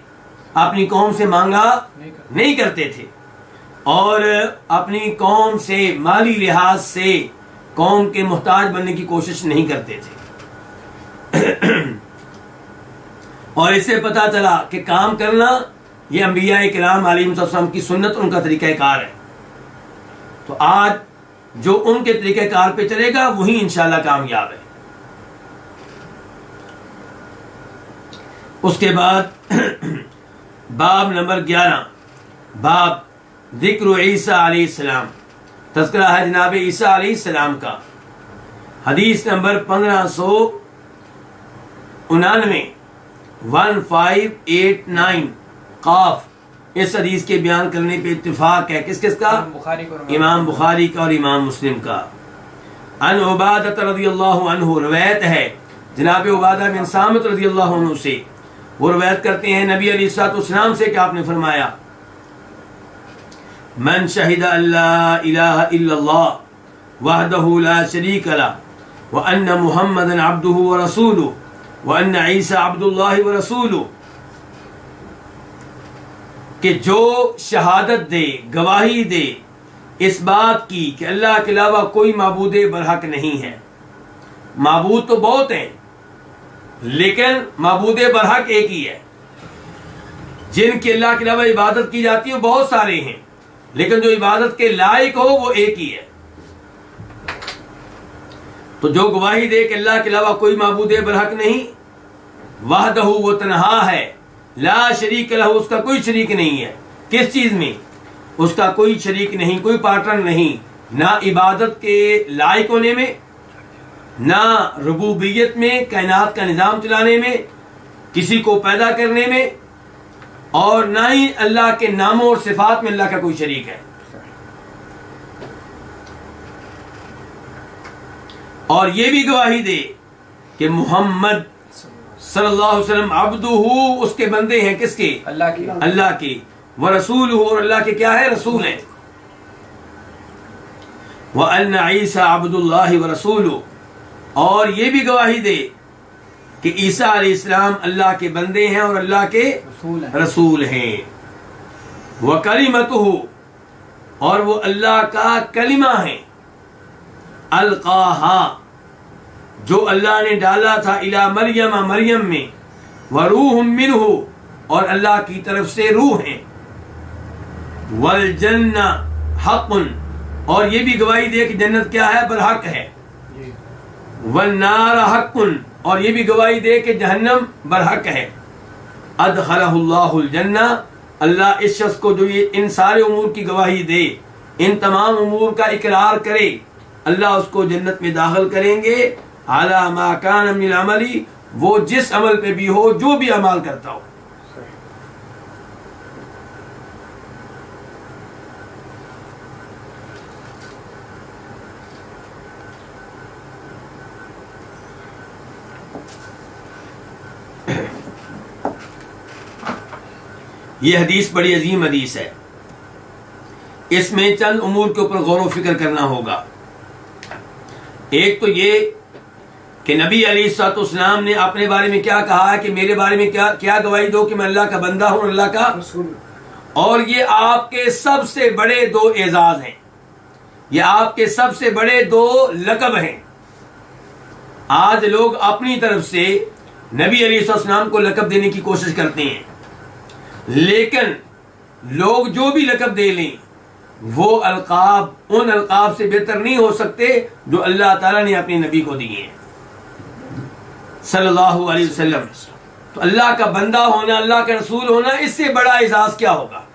अपनी कौम से मांगा नहीं करते थे और अपनी कौम से माली लिहाज से कौम के मुहताज बनने की कोशिश नहीं करते थे। और इससे पता चला कि काम करना ये अंबिया किराम अलैहिमुस्सलाम की सुन्नत, उनका तरीक़ाकार है। तो आज जो उनके तरीक़ाकार पे चलेगा वही इंशाअल्लाह कामयाब है। उसके बाद बाब नंबर 11, बाब जिक्र ईसा अलैहिस्सलाम, तज़किरा है जनाब ईसा अलैहिस्सलाम का। हदीस नंबर 1599 1589 काफ। इस हदीस के बयान करने पे इत्तिफाक है किस किस का? इमाम बुखारी का और इमाम मुस्लिम का। अन उबादा रज़ियल्लाहु अन्हु, रवायत है जनाब उबादा बिन सामित रज़ियल्लाहु अन्हु से, वो रवायत करते हैं नबी अलैहिस्सलाम से कि आपने फरमाया, मन शहिद अल्ला इलाहा इल्लल्लाह वहदहु ला शरीका लहु व अन्ना मुहम्मदन अब्दुहु व रसूलुहु व अन्ना ईसा अब्दुल्लाहि व रसूलुहु, कि जो शहादत दे, गवाही दे इस बात की कि अल्लाह के अलावा कोई माबूद बरहक नहीं है। माबूद तो बहुत हैं लेकिन माबूद बरहक एक ही है। जिनकी अल्लाह के अलावा इबादत की जाती है वो बहुत सारे हैं, लेकिन जो इबादत के लायक हो वो एक ही है। तो जो गवाही दे कि अल्लाह के अलावा कोई माबूद बरहक नहीं, वहदहु, वो तन्हा है, ला शरीक लहू, उसका कोई शरीक नहीं है। किस चीज में? उसका कोई शरीक नहीं, कोई पार्टनर नहीं, ना इबादत के लायक होने में, ना रुबूबियत में, कायनात का निजाम चलाने में, किसी को पैदा करने में, और ना ही अल्लाह के नामों और सिफात में अल्लाह का कोई शरीक है। और ये भी गवाही दे कि मोहम्मद सल्लल्लाहु अलैहि वसल्लम अब्दुहु, उसके बंदे हैं। किसके? अल्लाह के। अल्लाह के। व रसूलुहु, और अल्लाह के क्या है? रसूल हैं। व अन्ना ईसा अब्दुल्लाहि व रसूलुहु, और ये भी गवाही दे कि ईसा अलैहिस्सलाम अल्लाह के बंदे हैं और अल्लाह के रसूल हैं। व कलिमतुहु, और वो अल्लाह का कलिमा है। अलकाहा, जो अल्लाह ने डाला था, इला मरियम, मरियम में, व रूह मिन्हु, और अल्लाह की तरफ से रूह है। वल जन्ना हक़्क़ुन, और ये भी गवाही दे कि जन्नत क्या है? बरहक है। वल नार हक़्क़ुन, और ये भी गवाही दे कि जहन्नम बरहक है। अदखलहुल्लाहुल जन्ना, अल्लाह इस शख्स को जो ये इन सारे उमूर की गवाही दे, इन तमाम उमूर का इकरार करे, अल्लाह उसको जन्नत में दाखिल करेंगे। अला मा कान मिन अमली, वो जिस अमल पे भी हो, जो भी अमल करता हो। ये हदीस बड़ी अजीम हदीस है। इसमें चंद उमूर के ऊपर गौर व फिक्र करना होगा। एक तो ये कि नबी अलैहिस्सलाम ने अपने बारे में क्या कहा है कि मेरे बारे में क्या क्या गवाही दो कि मैं अल्लाह का बंदा हूं, अल्लाह का रसूल। और ये आपके सबसे बड़े दो एजाज हैं, ये आपके सबसे बड़े दो लक़ब हैं। आज लोग अपनी तरफ से नबी अलैहिस्सलाम को लक़ब देने की कोशिश करते हैं, लेकिन लोग जो भी लक़ब दे लें वो अलकाब उन अलकाब से बेहतर नहीं हो सकते जो अल्लाह ताला ने अपने नबी को दिए हैं सल्लल्लाहु अलैहि वसल्लम। तो अल्लाह का बंदा होना, अल्लाह का रसूल होना, इससे बड़ा एजाज क्या होगा।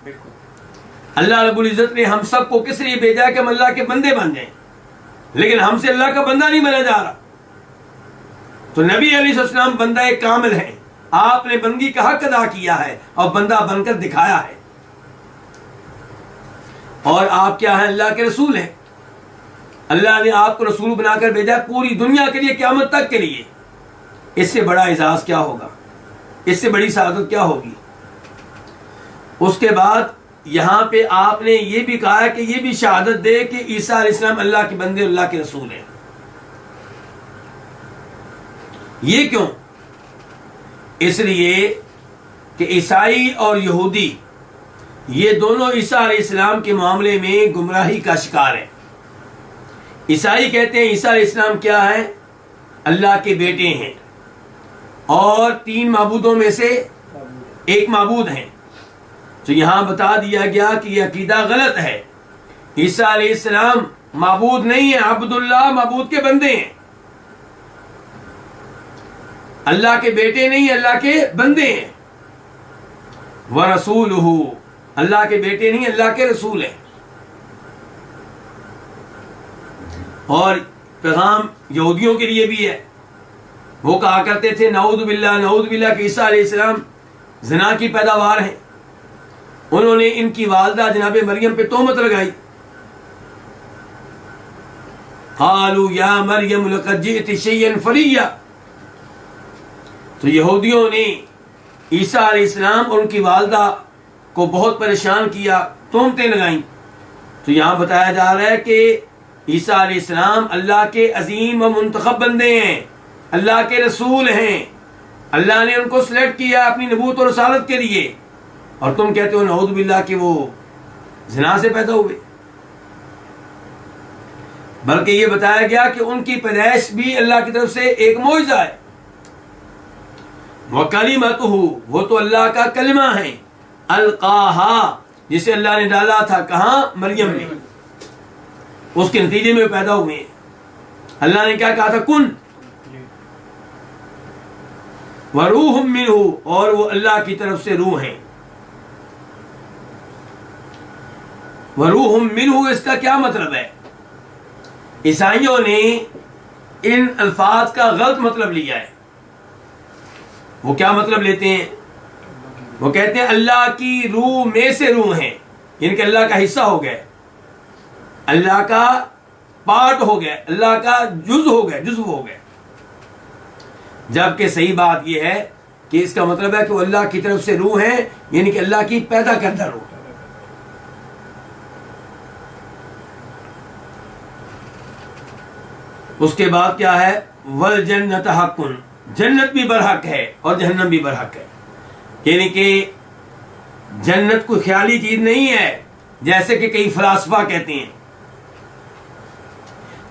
अल्लाह रब्बुल इज्जत ने हम सबको किस लिए भेजा कि हम अल्लाह के बंदे बन जाएं, लेकिन हमसे अल्लाह का बंदा नहीं बना जा रहा। तो नबी अलैहिस्सलाम बंदा एक कामिल है, आपने बंदगी का हक अदा किया है और बंदा बनकर दिखाया है, और आप क्या हैं, अल्लाह के रसूल हैं। अल्लाह ने आपको रसूल बनाकर भेजा पूरी दुनिया के लिए, क़यामत तक के लिए। इससे बड़ा एजाज क्या होगा, इससे बड़ी सादत क्या होगी। उसके बाद यहां पे आपने ये भी कहा कि ये भी शहादत दे कि ईसा अलैहिस्सलाम अल्लाह के बंदे, अल्लाह के रसूल हैं। ये क्यों? इसलिए कि ईसाई और यहूदी ये दोनों ईसा अलैहिस्सलाम के मामले में गुमराही का शिकार है। ईसाई कहते हैं ईसा अलैहिस्सलाम क्या है, अल्लाह के बेटे हैं और 3 माबूदों में से एक माबूद हैं। तो यहां बता दिया गया कि यह अकीदा गलत है। ईसा अलैहिस्सलाम माबूद नहीं है, अब्दुल्लाह माबूद के बंदे हैं, अल्लाह के बेटे नहीं, अल्लाह के बंदे हैं। व रसूलहू, अल्लाह के बेटे नहीं, अल्लाह के रसूल हैं। और पैगाम यहूदियों के लिए भी है। वो कहा करते थे नऊज़ बिल्लाह कि ईसा अलैहिस्सलाम ज़िना की पैदावार हैं। उन्होंने इनकी वालदा जनाब मरियम पे तोहमत लगाई। क़ालू या मरियम लक़द जिअति शैयन फ़रिय्या। तो यहूदियों ने ईसा अलैहिस्सलाम और उनकी वालदा को बहुत परेशान किया, तोहमतें लगाई। तो यहां बताया जा रहा है कि ईसा अलैहिस्सलाम अल्लाह के अजीम व मुंतखब बंदे हैं, अल्लाह के रसूल हैं। अल्लाह ने उनको सिलेक्ट किया अपनी नबूवत और रसालत के लिए, और तुम कहते हो नऊज़ बिल्लाह कि वो ज़िना से पैदा हुए। बल्कि ये बताया गया कि उनकी पैदाइश भी अल्लाह की तरफ से एक मौजज़ा है। व कलिमतुहु, वो तो अल्लाह का कलिमा है, अलकाहा, जिसे अल्लाह ने डाला था, कहां, मरियम ने, उसके नतीजे में पैदा हुए। अल्लाह ने क्या कहा था, कुन व रूहुम मिन्हु, और वो अल्लाह की तरफ से रूह हैं। व रूहुम मिन्हु, इसका क्या मतलब है? ईसाइयों ने इन अल्फाज का गलत मतलब लिया है। वो क्या मतलब लेते हैं? वो कहते हैं अल्लाह की रूह में से रूह हैं, यानी कि अल्लाह का हिस्सा हो गए, अल्लाह का पार्ट हो गया, अल्लाह का जुज़ हो गया, जुज़्व हो गया। जबकि सही बात यह है कि इसका मतलब है कि वो अल्लाह की तरफ से रूह है, यानी कि अल्लाह की पैदा करदा रूह। उसके बाद क्या है, वल जन्नत हक़्क़ुन, जन्नत भी बरहक है और जहन्नम भी बरहक है। यानी कि जन्नत कोई ख्याली चीज नहीं है, जैसे कि कई फलसफा कहते हैं।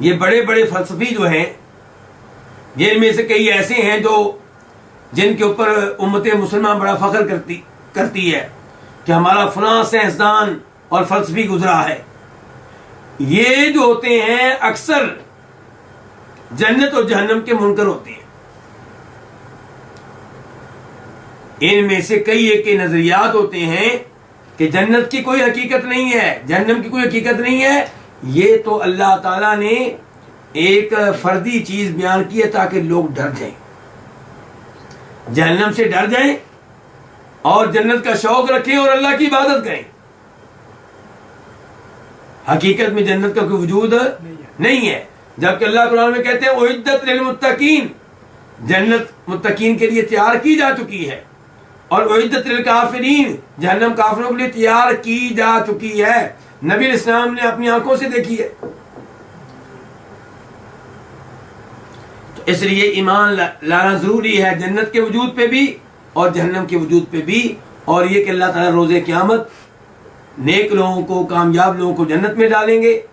ये बड़े बड़े फलसफी जो हैं, जिनमें से कई ऐसे हैं जो जिनके ऊपर उम्मत मुसलमान बड़ा फख्र करती है कि हमारा फलां साइंसदान और फलसफी गुजरा है। ये जो होते हैं अक्सर जन्नत और जहन्नम के मुनकर होते हैं। इनमें से कई एक के नजरियात होते हैं कि जन्नत की कोई हकीकत नहीं है, जहन्नम की कोई हकीकत नहीं है। ये तो अल्लाह ताला ने एक फर्दी चीज बयान की है ताकि लोग डर जाएं, जहन्नम से डर जाएं और जन्नत का शौक रखें और अल्लाह की इबादत करें। हकीकत में जन्नत का कोई वजूद नहीं है। जबकि अल्लाह कुरान में कहते हैं उइद्दत लिल मुत्तकीन, जन्नत मुत्तकीन के लिए तैयार की जा चुकी है, और उइद्दत लिल काफिरीन, जहन्नम काफिरों के लिए तैयार की जा चुकी है। नबी इस्लाम ने अपनी आंखों से देखी है। तो इसलिए ईमान लाना जरूरी है जन्नत के वजूद पे भी और जहन्नम के वजूद पे भी, और ये कि अल्लाह ताला रोज़े क़यामत नेक लोगों को, कामयाब लोगों को जन्नत में डालेंगे,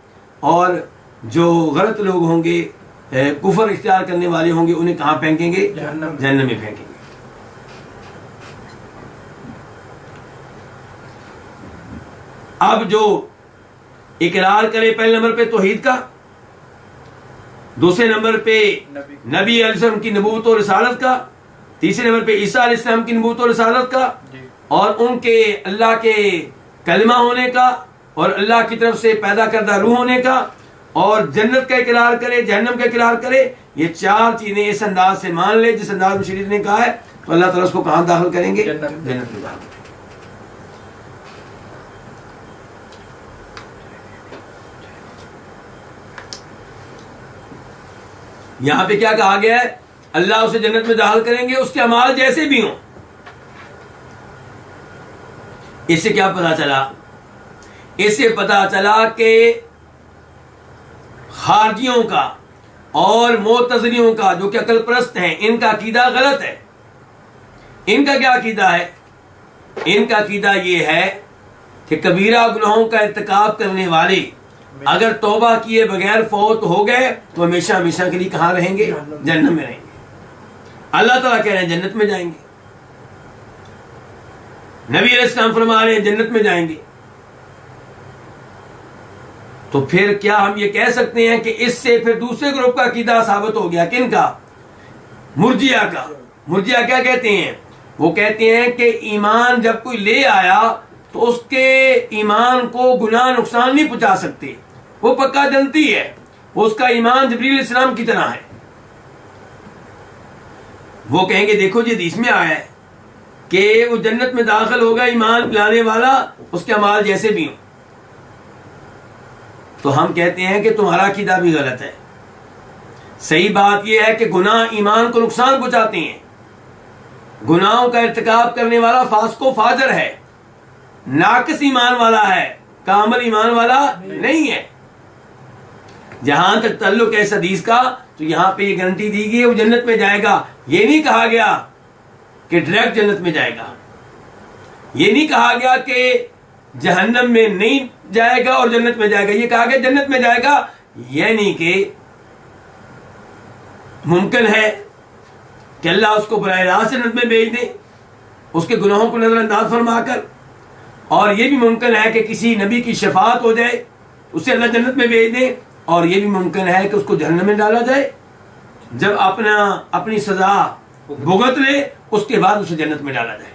और जो गलत लोग होंगे कुफर इख्तियार करने वाले होंगे उन्हें कहाँ फेंकेंगे? जहन्नम में फेंकेंगे। अब जो इकरार करे पहले नंबर पे तौहीद का, दूसरे नंबर पे नबी अलैहिस्सलाम की नबूवत और रिसालत का, तीसरे नंबर पे ईसा अलैहिस्सलाम की नबूवत और रिसालत का, और उनके अल्लाह के कलमा होने का और अल्लाह की तरफ से पैदा करदा रूह होने का, और जन्नत का इकरार करे, जहन्नम का इकरार करे। ये चार चीजें इस अंदाज से मान ले जिस अंदाज में शरीयत ने कहा है, तो अल्लाह ताला उसको कहां दाखिल करेंगे? जन्नत में दाखिल करेंगे। यहां पे क्या कहा गया है? अल्लाह उसे जन्नत में दाखिल करेंगे उसके अमाल जैसे भी हों। इससे क्या पता चला? इससे पता चला कि खारजियों का और मोतज़िलियों का, जो कि अकलपरस्त हैं, इनका अकीदा गलत है। इनका क्या अकीदा है? इनका अकीदा ये है कि कबीरा गुनाहों का इर्तिकाब करने वाले अगर तौबा किए बगैर फौत हो गए तो हमेशा हमेशा के लिए कहां रहेंगे? जन्नत में रहेंगे। अल्लाह ताला कह रहे हैं जन्नत में जाएंगे, नबी अलैहिस्सलाम फरमा रहे हैं जन्नत में जाएंगे। तो फिर क्या हम ये कह सकते हैं कि इससे फिर दूसरे ग्रुप का अकीदा साबित हो गया? किनका? मुर्जिया का। मुर्जिया क्या कहते हैं? वो कहते हैं कि ईमान जब कोई ले आया तो उसके ईमान को गुनाह नुकसान नहीं पहुंचा सकते, वो पक्का जन्नती है, उसका ईमान जिब्रील इस्लाम की तरह है। वो कहेंगे देखो जी हदीस में आया है कि वो जन्नत में दाखिल होगा ईमान लाने वाला, उसके अमाल जैसे भी हो। तो हम कहते हैं कि तुम्हारा अकीदा भी गलत है। सही बात यह है कि गुनाह ईमान को नुकसान पहुंचाते हैं। गुनाहों का इर्तिकाब करने वाला फासिको फाजर है, नाकिस ईमान वाला है, कामिल ईमान वाला नहीं है। जहां तक ताल्लुक है इस हदीस का, तो यहां पे ये गारंटी दी गई है वो जन्नत में जाएगा। ये नहीं कहा गया कि डायरेक्ट जन्नत में जाएगा, ये नहीं कहा गया कि जहन्नम में नहीं जाएगा और जन्नत में जाएगा। ये कहा गया जन्नत में जाएगा। यानी कि मुमकिन है कि अल्लाह उसको बराह रास्त जन्नत में भेज दे उसके गुनाहों को नजरअंदाज फरमाकर, और ये भी मुमकिन है कि किसी नबी की शफाअत हो जाए उसे अल्लाह जन्नत में भेज दे, और ये भी मुमकिन है कि उसको जहन्नम में डाला जाए। जब अपनी सजा भुगत ले उसके बाद उसे जन्नत में डाला जाए।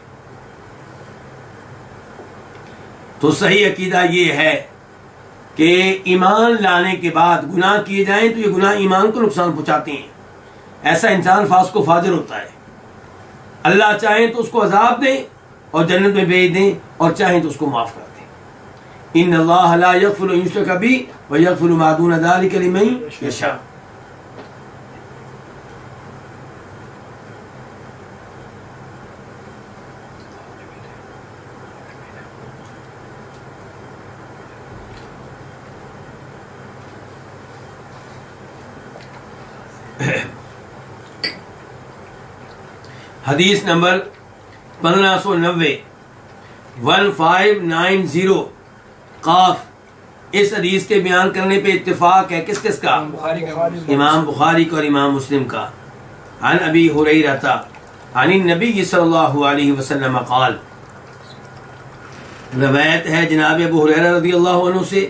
तो सही अकीदा ये है कि ईमान लाने के बाद गुनाह किए जाएं तो ये गुनाह ईमान को नुकसान पहुंचाते हैं। ऐसा इंसान फासिको फाजिर होता है। अल्लाह चाहे तो उसको अजाब दें और जन्नत में भेज दें, और चाहे तो उसको माफ कर दें। इन्नल्लाह ला यग़फ़िरु अन युश्रका बिही व यग़फ़िरु मा दून ज़ालिका लिमन यशा। हदीस नंबर 1590 1590 काफ। इस हदीस के बयान करने पे इत्तेफाक है किस किस का? इमाम बुखारी का और इमाम मुस्लिम का। अन अबी हुरैरा अन नबी सल्लल्लाहु अलैहि वसल्लम क़ाल, रवायत है जनाब अबू हुरैरा रज़ियल्लाहु अन्हु से।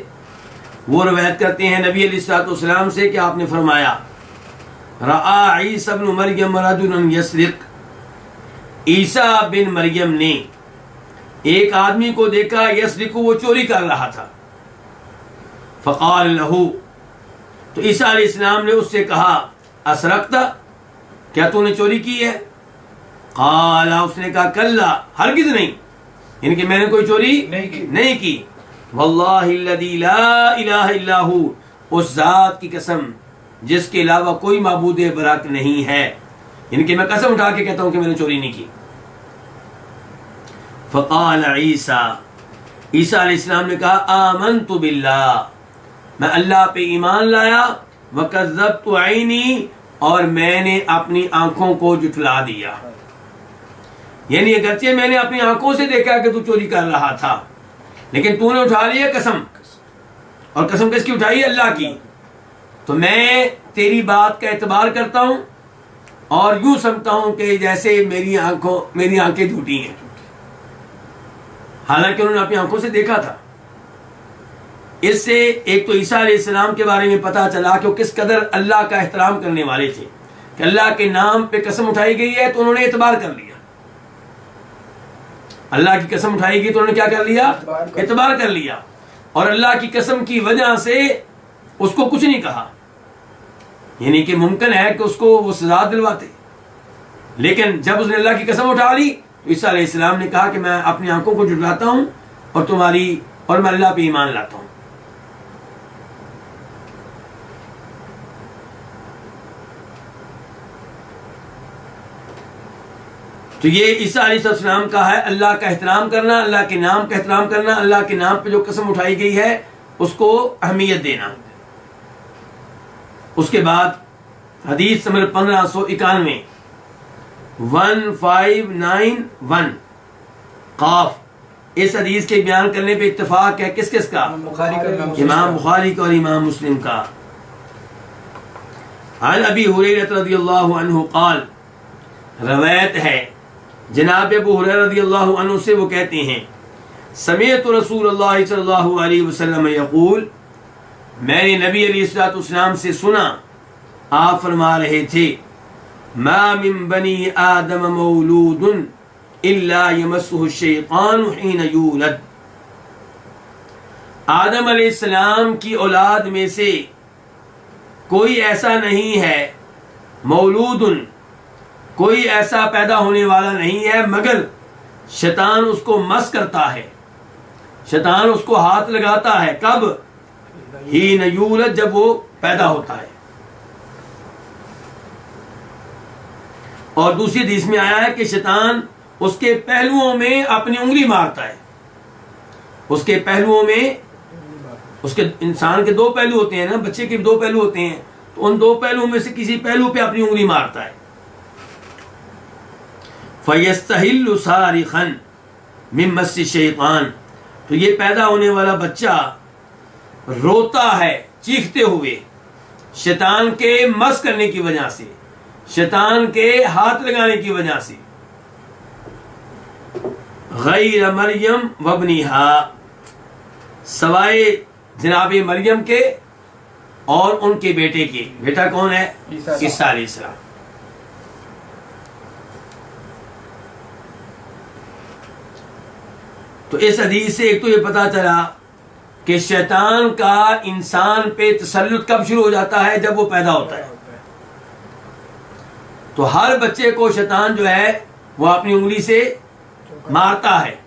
वो रवायत करते हैं नबी अलैहिस्सलातु वस्सलाम से कि आपने फरमाया, रआ ईसा इब्न मरियम रजुलन यसरिक, ईसा बिन मरियम ने एक आदमी को देखा, यसरिकु वो चोरी कर रहा था। फ़क़ाल लहू, तो ईसा अलैहिस्सलाम ने उससे कहा, असरकता, क्या तूने चोरी की है? क़ाला, उसने कहा, कल्ला, हरगिज़ नहीं, इनके मैंने कोई चोरी नहीं की। वल्लाहि लज़ी ला इलाहा इल्ला हू, उस जात की कसम जिसके अलावा कोई माबूद बरहक नहीं है, इनके मैं कसम उठा के कहता हूं कि मैंने चोरी नहीं की। फ़क़ाल ईसा, ईसा अलैहिस्सलाम ने कहा, आमनतु बिल्लाह, मैं अल्लाह पे ईमान लाया, वकज़्ज़बतु ऐनी, और मैंने अपनी आंखों को जुटला दिया। यानी अगरचे मैंने अपनी आंखों से देखा कि तू चोरी कर रहा था, लेकिन तूने उठा लिया कसम, और कसम किसकी उठाई? अल्लाह की। तो मैं तेरी बात का एतबार करता हूं और यूं समझता हूं कि जैसे मेरी आंखें झूठी हैं, हालांकि उन्होंने अपनी आंखों से देखा था। इससे एक तो ईसा अलैहिस्सलाम के बारे में पता चला कि वो किस कदर अल्लाह का एहतराम करने वाले थे कि अल्लाह के नाम पे कसम उठाई गई है तो उन्होंने एतबार कर लिया। अल्लाह की कसम उठाई गई तो उन्होंने क्या कर लिया? एतबार कर लिया। और अल्लाह की कसम की वजह से उसको कुछ नहीं कहा, यानी कि मुमकिन है कि उसको वो सजा दिलवाते, लेकिन जब उसने अल्लाह की कसम उठा ली तो ईसा अलैहिस्सलाम ने कहा कि मैं अपनी आंखों को झुठलाता हूं और मैं अल्लाह पे ईमान लाता हूं। तो ये ईसा अलैहिस्सलाम का है अल्लाह का एहतराम करना, अल्लाह के नाम का एहतराम करना, अल्लाह के नाम पे जो कसम उठाई गई है उसको अहमियत देना। उसके बाद हदीस नंबर 1591 1591 काफ, इस हदीस के बयान करने पे इत्तेफाक है किस किस का? इमाम बुखारी का और इमाम मुस्लिम का। अन अबी हुरैरा रज़ियल्लाहु अन्हु क़ाल, रवायत है जनाब अबू हुरैरा रज़ियल्लाहु अन्हु से, वो कहते हैं समीअतु रसूलुल्लाह सल्लल्लाहु अलैहि वसल्लम यक़ूल, मैंने नबी अलैहिस्सलाम से सुना, आप फरमा रहे थे मा मिन बनी आदम मौलूदुन इल्ला यमस्सुहु शैतानु हीन यूलद, आदम अलैहिस्सलाम की औलाद में से कोई ऐसा नहीं है, मौलूदुन कोई ऐसा पैदा होने वाला नहीं है मगर शैतान उसको मस करता है, शैतान उसको हाथ लगाता है। कब? हीन यूलद, जब वो पैदा होता है। और दूसरी हदीस में आया है कि शैतान उसके पहलुओं में अपनी उंगली मारता है। उसके पहलुओं में, उसके इंसान के दो पहलू होते हैं ना, बच्चे के दो पहलू होते हैं, तो उन दो पहलुओं में से किसी पहलू पे अपनी उंगली मारता है। फयस्तहिल्लु सारिखन मिन मस्सि शैतान, तो ये पैदा होने वाला बच्चा रोता है चीखते हुए शैतान के मस करने की वजह से, शैतान के हाथ लगाने की वजह से। गैर मरियम वबनिहा, सवाए जनाबे मरियम के और उनके बेटे के। बेटा कौन है? ईसा अलैहिस्सलाम। तो इस हदीस से एक तो ये पता चला कि शैतान का इंसान पे तसल्लुत कब शुरू हो जाता है? जब वो पैदा होता है। तो हर बच्चे को शैतान जो है वो अपनी उंगली से मारता है,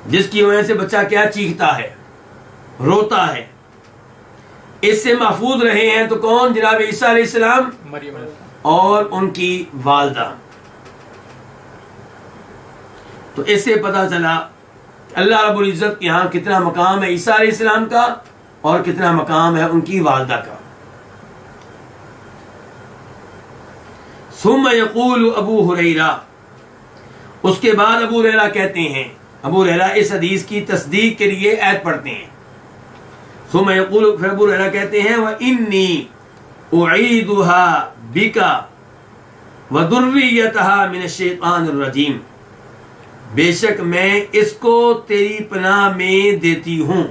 जिसकी वजह से बच्चा क्या चीखता है, रोता है। इससे महफूज रहे हैं तो कौन? जनाब ईसा अलैहिस्सलाम और उनकी वालदा। तो इससे पता चला अल्लाह रब्बुल इज्जत के यहाँ कितना मकाम है ईसा अलैहिस्सलाम का और कितना मकाम है उनकी वालदा का। सुम्मा यक़ूलु अबू हुरैरा, उसके बाद अबू हुरैरा कहते हैं, अबू हुरैरा इस हदीस की तस्दीक के लिए ऐत पढ़ते हैं। सुम्मा यक़ूलु, फिर अबू हुरैरा कहते हैं व इन्नी उईदुहा बिका व दुर्रियतहा मिनश शैतानिर रजीम, बेशक मैं इसको तेरी पनाह में देती हूं।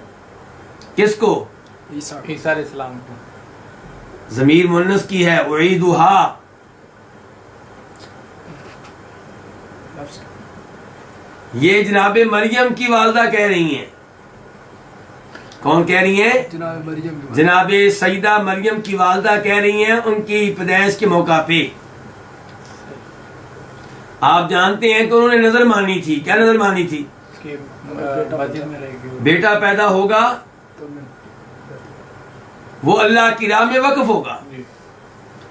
किसको? ईसा अलैहिस्सलाम को। ज़मीर मुन्नस की है, उईदुहा। ये जनाबे मरियम की वालदा कह रही हैं। कौन कह रही हैं? जनाबे सईदा मरियम की वालदा कह रही हैं उनकी पैदाइश के मौका पे। आप जानते हैं कि उन्होंने नजर मानी थी। क्या नजर मानी थी? बेटा पैदा होगा वो अल्लाह की राह में वक्फ होगा।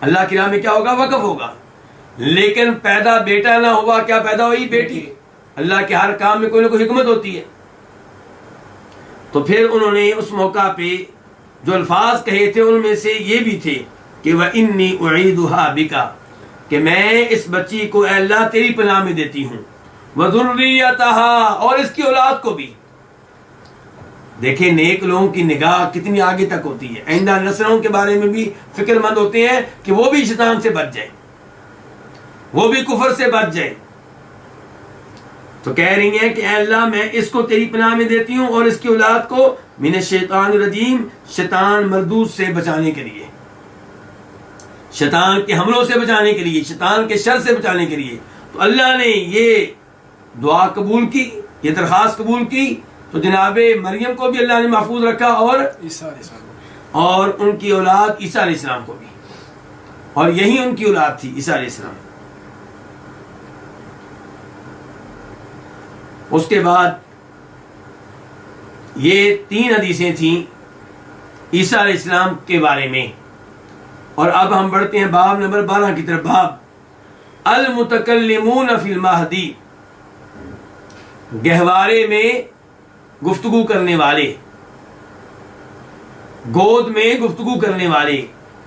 अल्लाह की राह में क्या होगा? वक्फ होगा। लेकिन पैदा बेटा ना हुआ, क्या पैदा हुई? बेटी। अल्लाह के हर काम में कोई ना कोई हिकमत होती है। तो फिर उन्होंने उस मौका पे जो अल्फाज कहे थे उनमें से ये भी थे कि वह इन्नी उईदुहा बिका, कि मैं इस बच्ची को अल्लाह तेरी पनाह में देती हूं, व दुर्रियतहा, और इसकी औलाद को भी। देखिए नेक लोगों की निगाह कितनी आगे तक होती है, आइंदा नस्लों के बारे में भी फिक्रमंद होते हैं कि वो भी शैतान से बच जाए, वो भी कुफर से बच जाए। तो कह रही हैं कि अल्लाह मैं इसको तेरी पनाह में देती हूं और इसकी औलाद को मिन शैतान रजीम, शैतान मरदूद से बचाने के लिए, शैतान के हमलों से बचाने के लिए, शैतान के शर से बचाने के लिए। तो अल्लाह ने ये दुआ कबूल की, ये दरख्वास्त कबूल की। तो जनाबे मरियम को भी अल्लाह ने महफूज रखा और उनकी औलाद ईसा अलैहिस्सलाम को भी, और यही उनकी औलाद थी ईसा अलैहिस्सलाम। उसके बाद ये 3 हदीसें थी ईसा अलैहिस्सलाम के बारे में। और अब हम बढ़ते हैं बाब नंबर 12 की तरफ। बाब अल मुतकल्लिमून फिल महदी, गहवारे में गुफ्तगू करने वाले, गोद में गुफ्तगू करने वाले।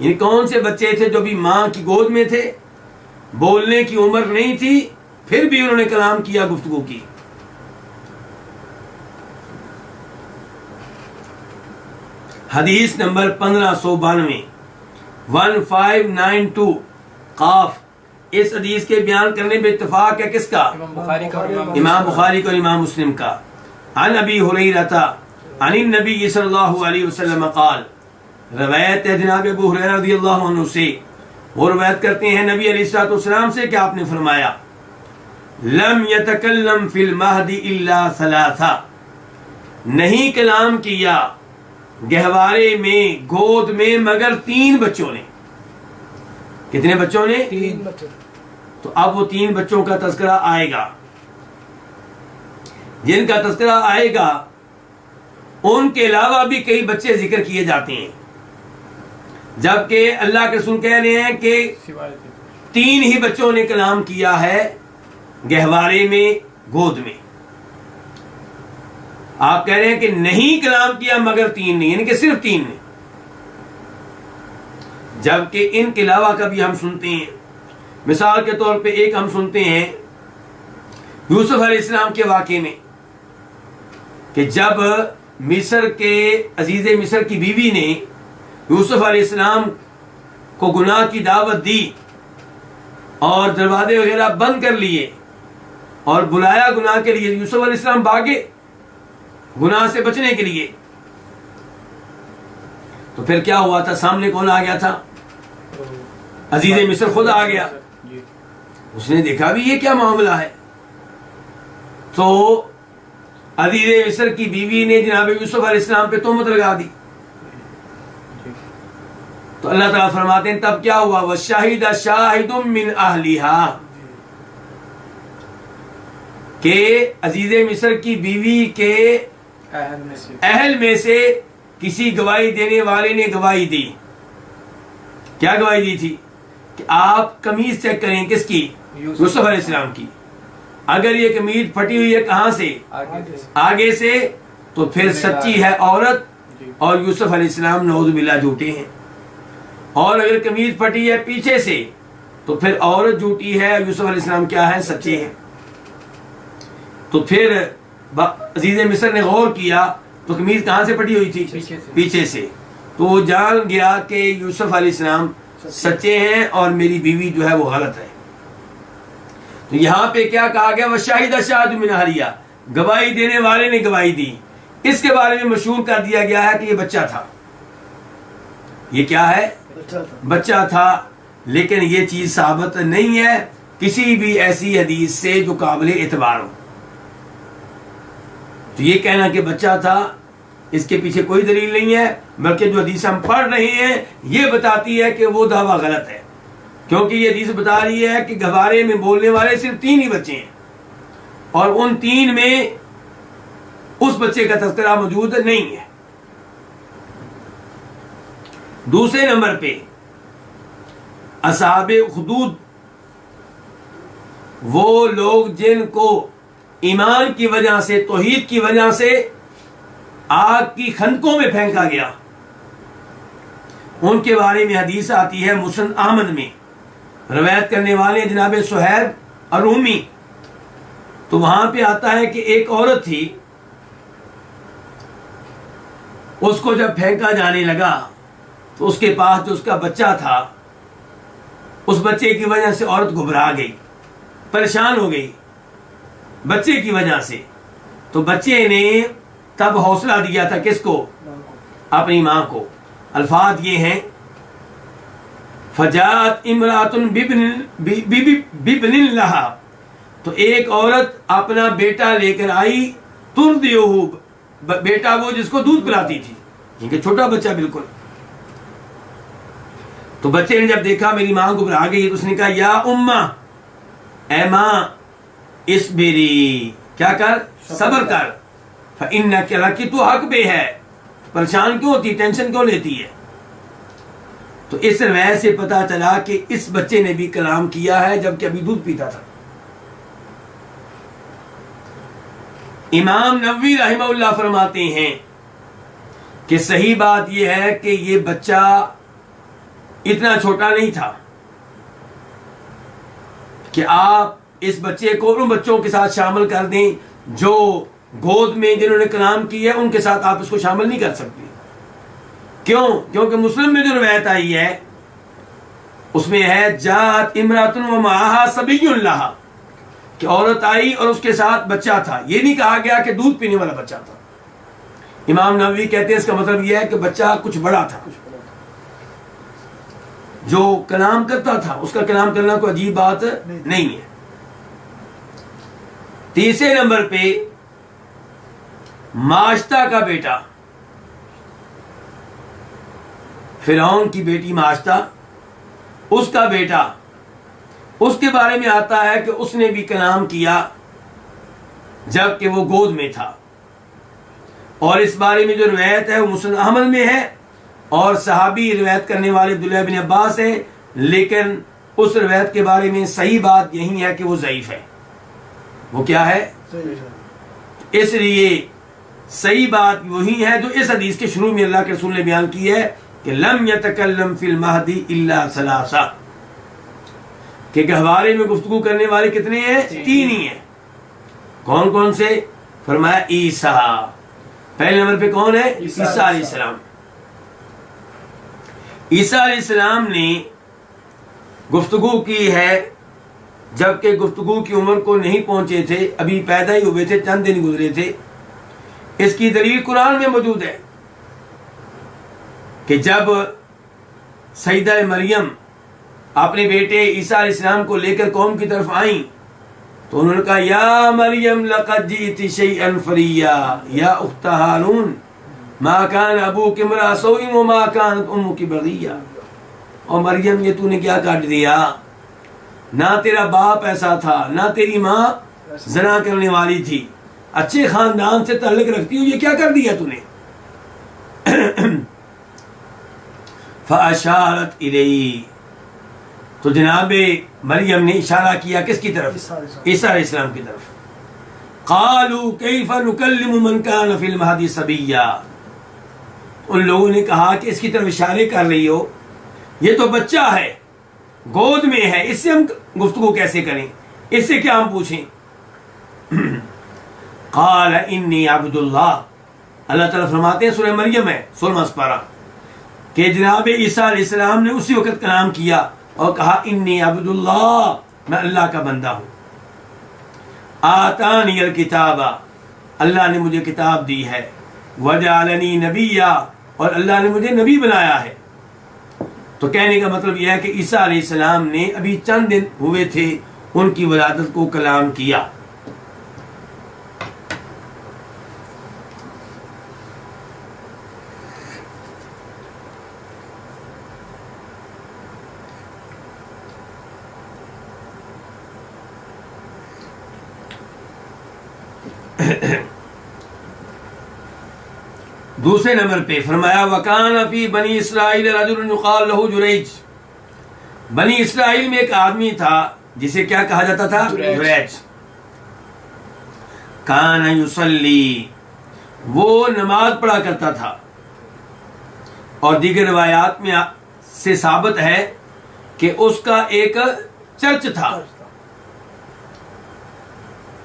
ये कौन से बच्चे थे जो भी मां की गोद में थे, बोलने की उम्र नहीं थी, फिर भी उन्होंने कलाम किया, गुफ्तगू की। हदीस नंबर 1592 1592 काफ। इस हदीस के बयान करने में इत्तेफाक है किसका? इमाम बुखारी का और इमाम मुस्लिम का। अन अबी हुरैरा अनिन नबी सल्लल्लाहु अलैहि वसल्लम क़ाल, रवायत है जनाब अबू हुरैरा रज़ियल्लाहु अन्हु से, वो रवायत करते हैं नबी अलैहिस्सलातु वस्सलाम से कि आपने फरमाया लम यतकल्लम फिल महदी इल्ला सलासा, नहीं कलाम किया गहवारे में, गोद में, मगर 3 बच्चों ने। कितने बच्चों ने? 3 बच्चे। तो अब वो 3 बच्चों का तज़किरा आएगा, जिनका तज़किरा आएगा उनके अलावा भी कई बच्चे जिक्र किए जाते हैं, जबकि अल्लाह के रसूल कह रहे हैं कि 3 ही बच्चों ने कलाम किया है गहवारे में, गोद में। आप कह रहे हैं कि नहीं कलाम किया मगर 3 ने, यानी कि सिर्फ 3 ने, जबकि इनके अलावा का भी हम सुनते हैं। मिसाल के तौर पे एक हम सुनते हैं यूसुफ अलैहिस्सलाम के वाक़े में कि जब मिस्र के अजीज़े मिस्र की बीवी ने यूसुफ अलैहिस्सलाम को गुनाह की दावत दी और दरवाजे वगैरह बंद कर लिए और बुलाया गुनाह के लिए, यूसुफ अलैहिस्सलाम भागे गुनाह से बचने के लिए। तो फिर क्या हुआ था? सामने कौन आ गया था? अजीज़े मिस्र खुद आ गया। उसने देखा भी ये क्या मामला है, तो अजीज़े मिस्र की बीवी ने जनाब यूसुफ अलैहिस्सलाम पे तोहमत लगा दी। तो अल्लाह ताला फरमाते हैं तब क्या हुआ? वशाहिद शाहिदुम मिन अहलिहा, के अजीज़े मिस्र की बीवी के अहल में से किसी गवाही देने वाले ने गवाही दी। क्या गवाही दी थी? कि आप कमीज चेक करें, किसकी? यूसुफ अलैहिस्सलाम की। अगर ये कमीज फटी हुई है कहां से? आगे से, तो फिर सच्ची है औरत और यूसुफ अलैहिस्सलाम नऊज़ुबिल्लाह झूठे हैं। और अगर कमीज फटी है पीछे से, तो फिर औरत झूठी है, यूसुफ अलैहिस्सलाम क्या है? सच्चे हैं। तो फिर अजीज़े मिस्र ने गौर किया तो कमीज कहां से फटी हुई थी? पीछे से। तो वो जान गया कि यूसुफ अलैहिस्सलाम सच्चे हैं और मेरी बीवी जो है वो गलत है। तो यहां पे क्या कहा गया? वशाहिद शाहिद मिन अहलिहा, गवाही देने वाले ने गवाही दी। इसके बारे में मशहूर कर दिया गया है कि ये बच्चा था। ये क्या है? बच्चा था। लेकिन ये चीज साबित नहीं है किसी भी ऐसी हदीस से जो काबिल एतबार हो। तो ये कहना कि बच्चा था, इसके पीछे कोई दलील नहीं है, बल्कि जो हदीस हम पढ़ रहे हैं ये बताती है कि वो दावा गलत है, क्योंकि ये हदीस बता रही है कि गवारे में बोलने वाले सिर्फ 3 ही बच्चे हैं और उन 3 में उस बच्चे का तज़किरा मौजूद नहीं है। दूसरे नंबर पे असहाबे उखदूद, वो लोग जिनको ईमान की वजह से, तौहीद की वजह से आग की खंदकों में फेंका गया, उनके बारे में हदीस आती है मुस्नद अहमद में। रवायत करने वाले जनाब सुहैब अरूमी। तो वहां पे आता है कि एक औरत थी, उसको जब फेंका जाने लगा तो उसके पास जो उसका बच्चा था, उस बच्चे की वजह से औरत घबरा गई, परेशान हो गई बच्चे की वजह से। तो बच्चे ने तब हौसला दिया था किसको? अपनी मां को। अल्फाज ये हैं, फजात इमरातुन बिबनिन लहा, तो एक औरत अपना बेटा लेकर आई, तुर्दियुहु, बेटा वो जिसको दूध पिलाती थी, क्योंकि छोटा बच्चा बिल्कुल। तो बच्चे ने जब देखा मेरी मां घबरा गई तो उसने कहा या उम्मा, ए मां, इस्बिरी, क्या कर? सब्र कर। फइन्नक लकी, तू हक पे है, परेशान क्यों होती, टेंशन क्यों लेती है? तो इस रवायत से पता चला कि इस बच्चे ने भी कलाम किया है जबकि अभी दूध पीता था। इमाम नववी रहमहुल्लाह फरमाते हैं कि सही बात यह है कि ये बच्चा इतना छोटा नहीं था कि आप इस बच्चे को उन बच्चों के साथ शामिल कर दें जो गोद में जिन्होंने कलाम किया है, उनके साथ आप इसको शामिल नहीं कर सकते। क्यों? क्योंकि मुस्लिम में जो रवायत आई है उसमें है जात इमरातुन व माहा सबियुन लहा, कि औरत आई और उसके साथ बच्चा था। ये नहीं कहा गया कि दूध पीने वाला बच्चा था। इमाम नववी कहते हैं इसका मतलब यह है कि बच्चा कुछ बड़ा था, जो कलाम करता था। उसका कलाम करना कोई अजीब बात नहीं है। तीसरे नंबर पे माश्ता का बेटा, फिरौन की बेटी माश्ता, उसका बेटा, उसके बारे में आता है कि उसने भी कलाम किया जबकि वो गोद में था। और इस बारे में जो रिवायत है वो मुस्लिम अहमद में है और सहाबी रिवायत करने वाले अब्दुल्लाह बिन अब्बास है, लेकिन उस रिवायत के बारे में सही बात यही है कि वो ज़ईफ है। वो क्या है? इसलिए सही बात वही है जो इस हदीस के शुरू में अल्लाह के रसूल ने बयान की है कि लम यतकल्लम फिल महदी इल्ला सलासा, कि गहवारे में गुफ्तगू करने वाले कितने हैं? 3 ही हैं। कौन कौन से? फरमाया ईसा, पहले नंबर पे कौन है? ईसा अलैहिस्सलाम। ईसा अलैहिस्सलाम ने गुफ्तगू की है जबकि गुफ्तगू की उम्र को नहीं पहुंचे थे, अभी पैदा ही हुए थे, चंद दिन गुजरे थे। इसकी दलील कुरान में मौजूद है कि जब सईदा मरियम अपने बेटे ईसा अलैहिस्सलाम को लेकर कौम की तरफ आई तो उन्होंने कहा या मरियम लक़द जीती शैअन फरिया या उख्त हारून मा कान अबूकी इम्रा सौइन व मा कानत उम्मुकी बग़िया। और मरियम, ये तूने क्या काट दिया? ना तेरा बाप ऐसा था, ना तेरी माँ ज़ना करने वाली थी, अच्छे खानदान से ताल्लुक रखती हो, ये क्या कर दिया तूने? फ़अशारत इलैहि, तो जनाबे मरियम ने इशारा किया किसकी तरफ? ईसा अलैहिस्सलाम की तरफ। क़ालू कैफ़ नुकल्लिमु मन कान फ़िल महदी सबiyya, उन लोगों ने कहा कि इसकी तरफ इशारे कर रही हो, ये तो बच्चा है, गोद में है, इससे हम गुफ्तगू कैसे करें, इससे क्या हम पूछें? क़ाल इन्नी अब्दुल्लाह, अल्लाह ताला फरमाते हैं सूरह मरियम है 16वां पारा कि जनाब ईसा अलैहिस्सलाम ने उसी वक्त कलाम किया और कहा इन्नी अब्दुल्लाह, मैं अल्लाह का बंदा हूं। आतानी अल किताबा, अल्लाह ने मुझे किताब दी है। वजअलनी नबिया, और अल्लाह ने मुझे नबी बनाया है। तो कहने का मतलब यह है कि ईसा अलैहिस्सलाम ने अभी चंद दिन हुए थे उनकी विलादत को कलाम किया। दूसरे नंबर पे फरमाया वकान फी बनी इसराइल रजुल युकाल लहू जुरैज, बनी इसराइल में एक आदमी था जिसे क्या कहा जाता था? जुरैज। कान युसल्ली, वो नमाज पढ़ा करता था। और दीगर रिवायात में से साबित है कि उसका एक चर्च था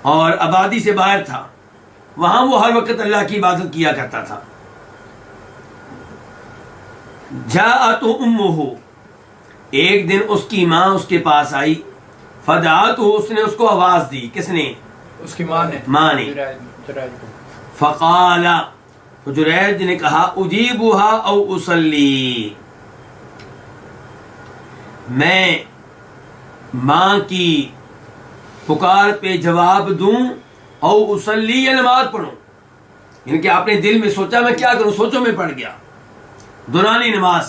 और आबादी से बाहर था, वहां वो हर वक्त अल्लाह की इबादत किया करता था। जाअतु उम्मुहु, एक दिन उसकी माँ उसके पास आई। फदाअतु, उसने उसको आवाज दी। किसने? उसकी माँ ने। जुरैज को। फकाला, तो जुरैज ने कहा उजीबुहा औ उसल्ली, मैं माँ की पुकार पे जवाब दूं औ उसल्ली, या नमाज पढ़ूं। यानी कि आपने दिल में सोचा मैं क्या करूं, सोचो में पड़ गया। दुरानी नमाज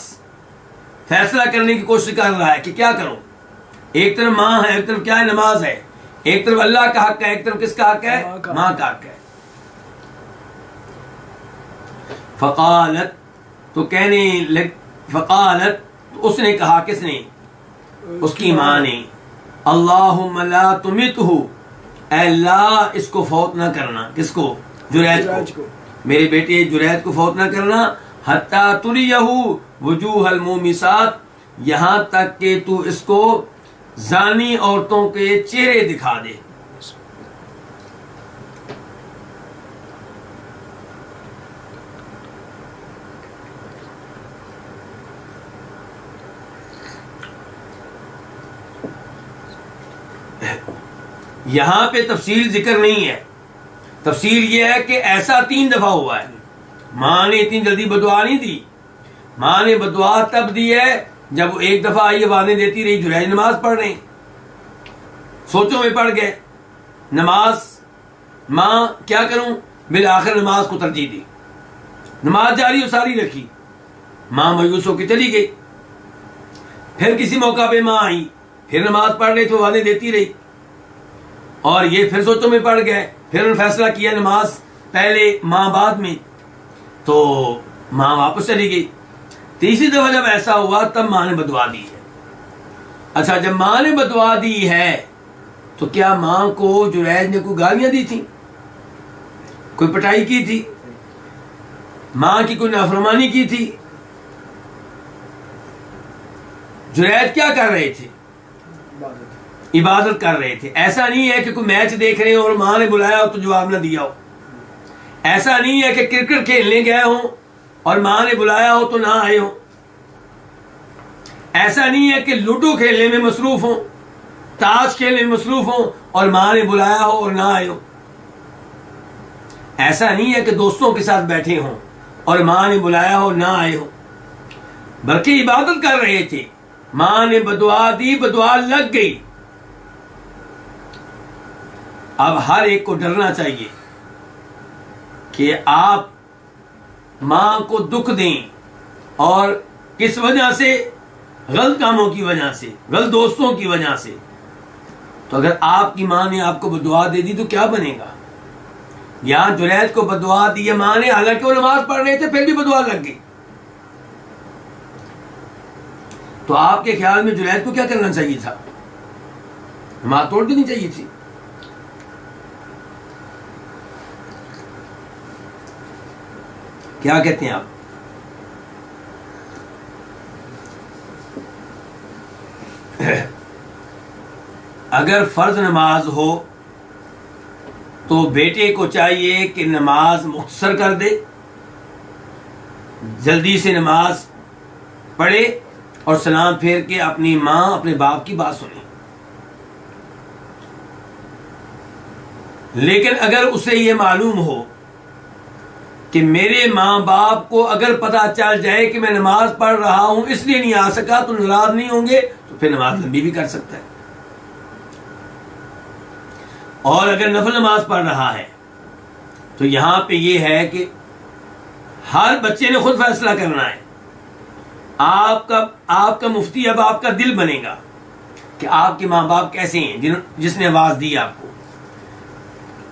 फैसला करने की कोशिश कर रहा है कि क्या करूं। एक तरफ माँ है, एक तरफ क्या है, नमाज है। एक तरफ अल्लाह का हक है, एक तरफ किसका हक है, माँ का हक है। फकालत, तो कहने लग, फकालत, तो उसने कहा, किसने? उसकी माँ ने, अल्लाहुम्मा ला तुमितहु, अल्लाह इसको फौत ना करना। किसको? जुरैज को। मेरे बेटे जुरैज को फौत ना करना। हत्ता तुरियहु वजूहल मुमिसात, यहां तक कि तू इसको जानी औरतों के चेहरे दिखा दे। यहां पे तफसील जिक्र नहीं है। तफसील यह है कि ऐसा 3 दफा हुआ है। मां ने इतनी जल्दी बदुआ नहीं दी। मां ने बदुआ तब दी है जब वो एक दफा आई आवाजें देती रही, जुरैज नमाज पढ़ रहे, सोचों में पड़ गए। नमाज, मां क्या करूं, बिल आखिर नमाज को तरजीह दी। नमाज जारी और सारी रखी। मां मायूस होकर चली गई। फिर किसी मौका पे मां आई, फिर नमाज पढ़ रही तो आवाजें देती रही, और ये फिर सोचों में पड़ गए। फिर उन्होंने फैसला किया नमाज पहले, मां बाद में, तो मां वापस चली गई। तीसरी दफा जब ऐसा हुआ तब मां ने बदुआ दी है। अच्छा, जब मां ने बदुआ दी है तो क्या मां को जुरैज ने कोई गालियां दी थी, कोई पिटाई की थी, मां की कोई नाफरमानी की थी? जुरैज क्या कर रहे थे? इबादत कर रहे थे। ऐसा नहीं है कि कोई मैच देख रहे हो और मां ने बुलाया हो तो जवाब ना दिया हो। ऐसा नहीं है कि क्रिकेट खेलने गए हो और मां ने बुलाया हो तो ना आए हो। ऐसा नहीं है कि लूडो खेलने में मसरूफ हो, ताश खेलने में मसरूफ हो और मां ने बुलाया हो और ना आए हो। ऐसा नहीं है कि दोस्तों के साथ बैठे हो और मां ने बुलाया हो ना आए हो, बल्कि इबादत कर रहे थे। मां ने बदुआ दी, बदुआ लग गई। अब हर एक को डरना चाहिए कि आप मां को दुख दें, और किस वजह से? गलत कामों की वजह से, गलत दोस्तों की वजह से। तो अगर आपकी मां ने आपको बदुआ दे दी तो क्या बनेगा? यहां जुरैज को बदुआ दी है मां ने, हालांकि वो नमाज पढ़ रहे थे, फिर भी बदुआ लग गई। तो आपके ख्याल में जुरैज को क्या करना चाहिए था? नमाज तोड़ देनी चाहिए थी। क्या कहते हैं आप? अगर फर्ज नमाज हो तो बेटे को चाहिए कि नमाज मुख्तसर कर दे, जल्दी से नमाज पढ़े और सलाम फेर के अपनी मां, अपने बाप की बात सुने। लेकिन अगर उसे यह मालूम हो कि मेरे माँ बाप को अगर पता चल जाए कि मैं नमाज पढ़ रहा हूं इसलिए नहीं आ सका, तो नाराज नहीं होंगे, तो फिर नमाज लंबी भी कर सकता है। और अगर नफल नमाज पढ़ रहा है तो यहां पे ये है कि हर बच्चे ने खुद फैसला करना है। आपका मुफ्ती अब आपका दिल बनेगा कि आपके माँ बाप कैसे हैं जिसने आवाज दी आपको।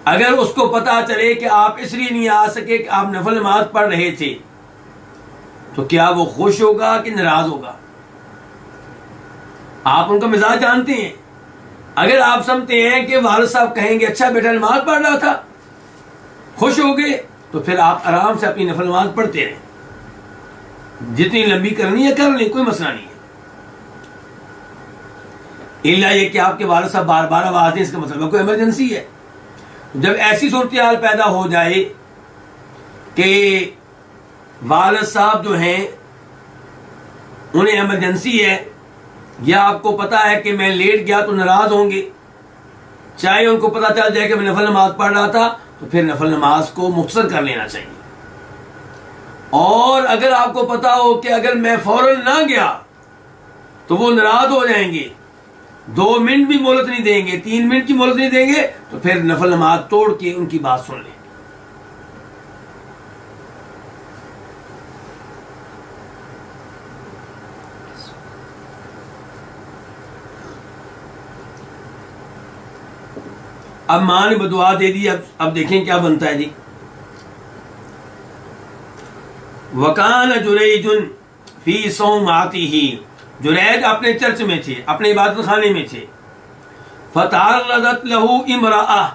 अगर उसको पता चले कि आप इसलिए नहीं आ सके कि आप नफल नमाज पढ़ रहे थे, तो क्या वो खुश होगा कि नाराज होगा? आप उनका मिजाज जानते हैं। अगर आप समझते हैं कि वालिद साहब कहेंगे अच्छा बेटा नमाज पढ़ रहा था, खुश हो गए, तो फिर आप आराम से अपनी नफल नमाज पढ़ते रहें। जितनी लंबी करनी है कर लें, कोई मसला नहीं है। इल्ला ये कि आपके वालिद साहब बार बार आवाज दें, इसका मतलब कोई इमरजेंसी है। जब ऐसी सूरत हाल पैदा हो जाए कि वालिद साहब जो हैं उन्हें इमरजेंसी है, या आपको पता है कि मैं लेट गया तो नाराज होंगे, चाहे उनको पता चल जाए कि मैं नफल नमाज पढ़ रहा था, तो फिर नफल नमाज को मुख्तसर कर लेना चाहिए। और अगर आपको पता हो कि अगर मैं फौरन ना गया तो वो नाराज हो जाएंगे, 2 मिनट भी मोहलत नहीं देंगे, 3 मिनट की मोहलत नहीं देंगे, तो फिर नफल नमाज तोड़ के उनकी बात सुन लें। अब मां ने बदुआ दे दी, अब देखें क्या बनता है जी। वकान जुरैजुन फी सौमातिही, जुरैज अपने चर्च में थे, अपने इबादत खाने में थे। फतारदत लहू इमराअह,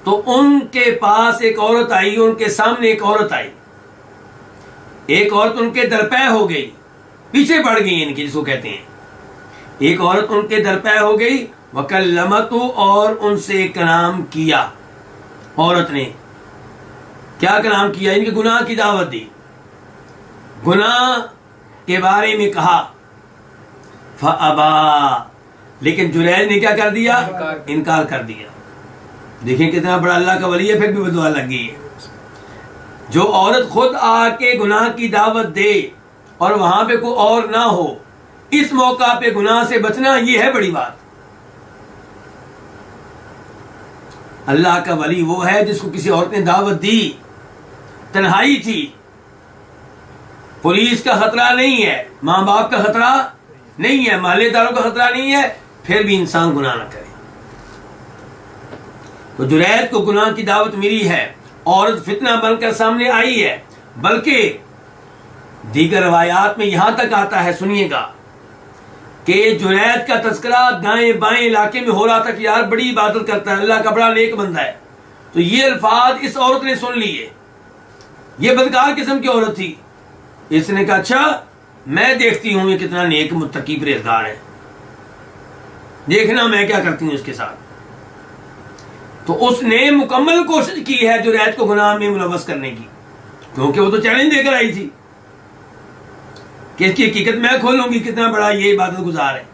तो उनके पास एक औरत आई, उनके सामने एक औरत आई, एक औरत उनके दरपे हो गई, पीछे पड़ गई इनकी, जिसको कहते हैं। एक औरत उनके दरपे हो गई, वकल्लमतु, और उनसे कलाम किया। औरत ने क्या कलाम किया? इनके गुनाह की दावत दी, गुनाह के बारे में कहा। फअबा, लेकिन जुरैज ने क्या कर दिया? इनकार कर दिया। देखें कितना बड़ा अल्लाह का वली है, फिर भी बदुआ लग गई है। जो औरत खुद आके गुनाह की दावत दे और वहां पे कोई और ना हो, इस मौका पे गुनाह से बचना, ये है बड़ी बात। अल्लाह का वली वो है जिसको किसी औरत ने दावत दी, तन्हाई थी, पुलिस का खतरा नहीं है, मां बाप का खतरा नहीं है, मोहल्लेदारों का खतरा नहीं है, फिर भी इंसान गुनाह न करे। तो जुरैद को गुनाह की दावत मिली है, औरत फितना बनकर सामने आई है। बल्कि दीगर रवायात में यहां तक आता है, सुनिएगा, कि जुरैद का तस्करा दाएं बाएं इलाके में हो रहा था कि यार बड़ी इबादत करता है, अल्लाह का बड़ा नेक बंदा है। तो ये अल्फाज इस औरत ने सुन लिए। ये बदकार किस्म की औरत थी। इसने कहा अच्छा मैं देखती हूं ये कितना नेक मुत्तकी परहेजगार है, देखना मैं क्या करती हूं इसके साथ। तो उसने मुकम्मल कोशिश की है जुरैद को गुनाह में मुलव्वस करने की, क्योंकि वो तो चैलेंज देकर आई थी कि इसकी हकीकत मैं खोलूंगी, कितना बड़ा ये इबादत गुजार है।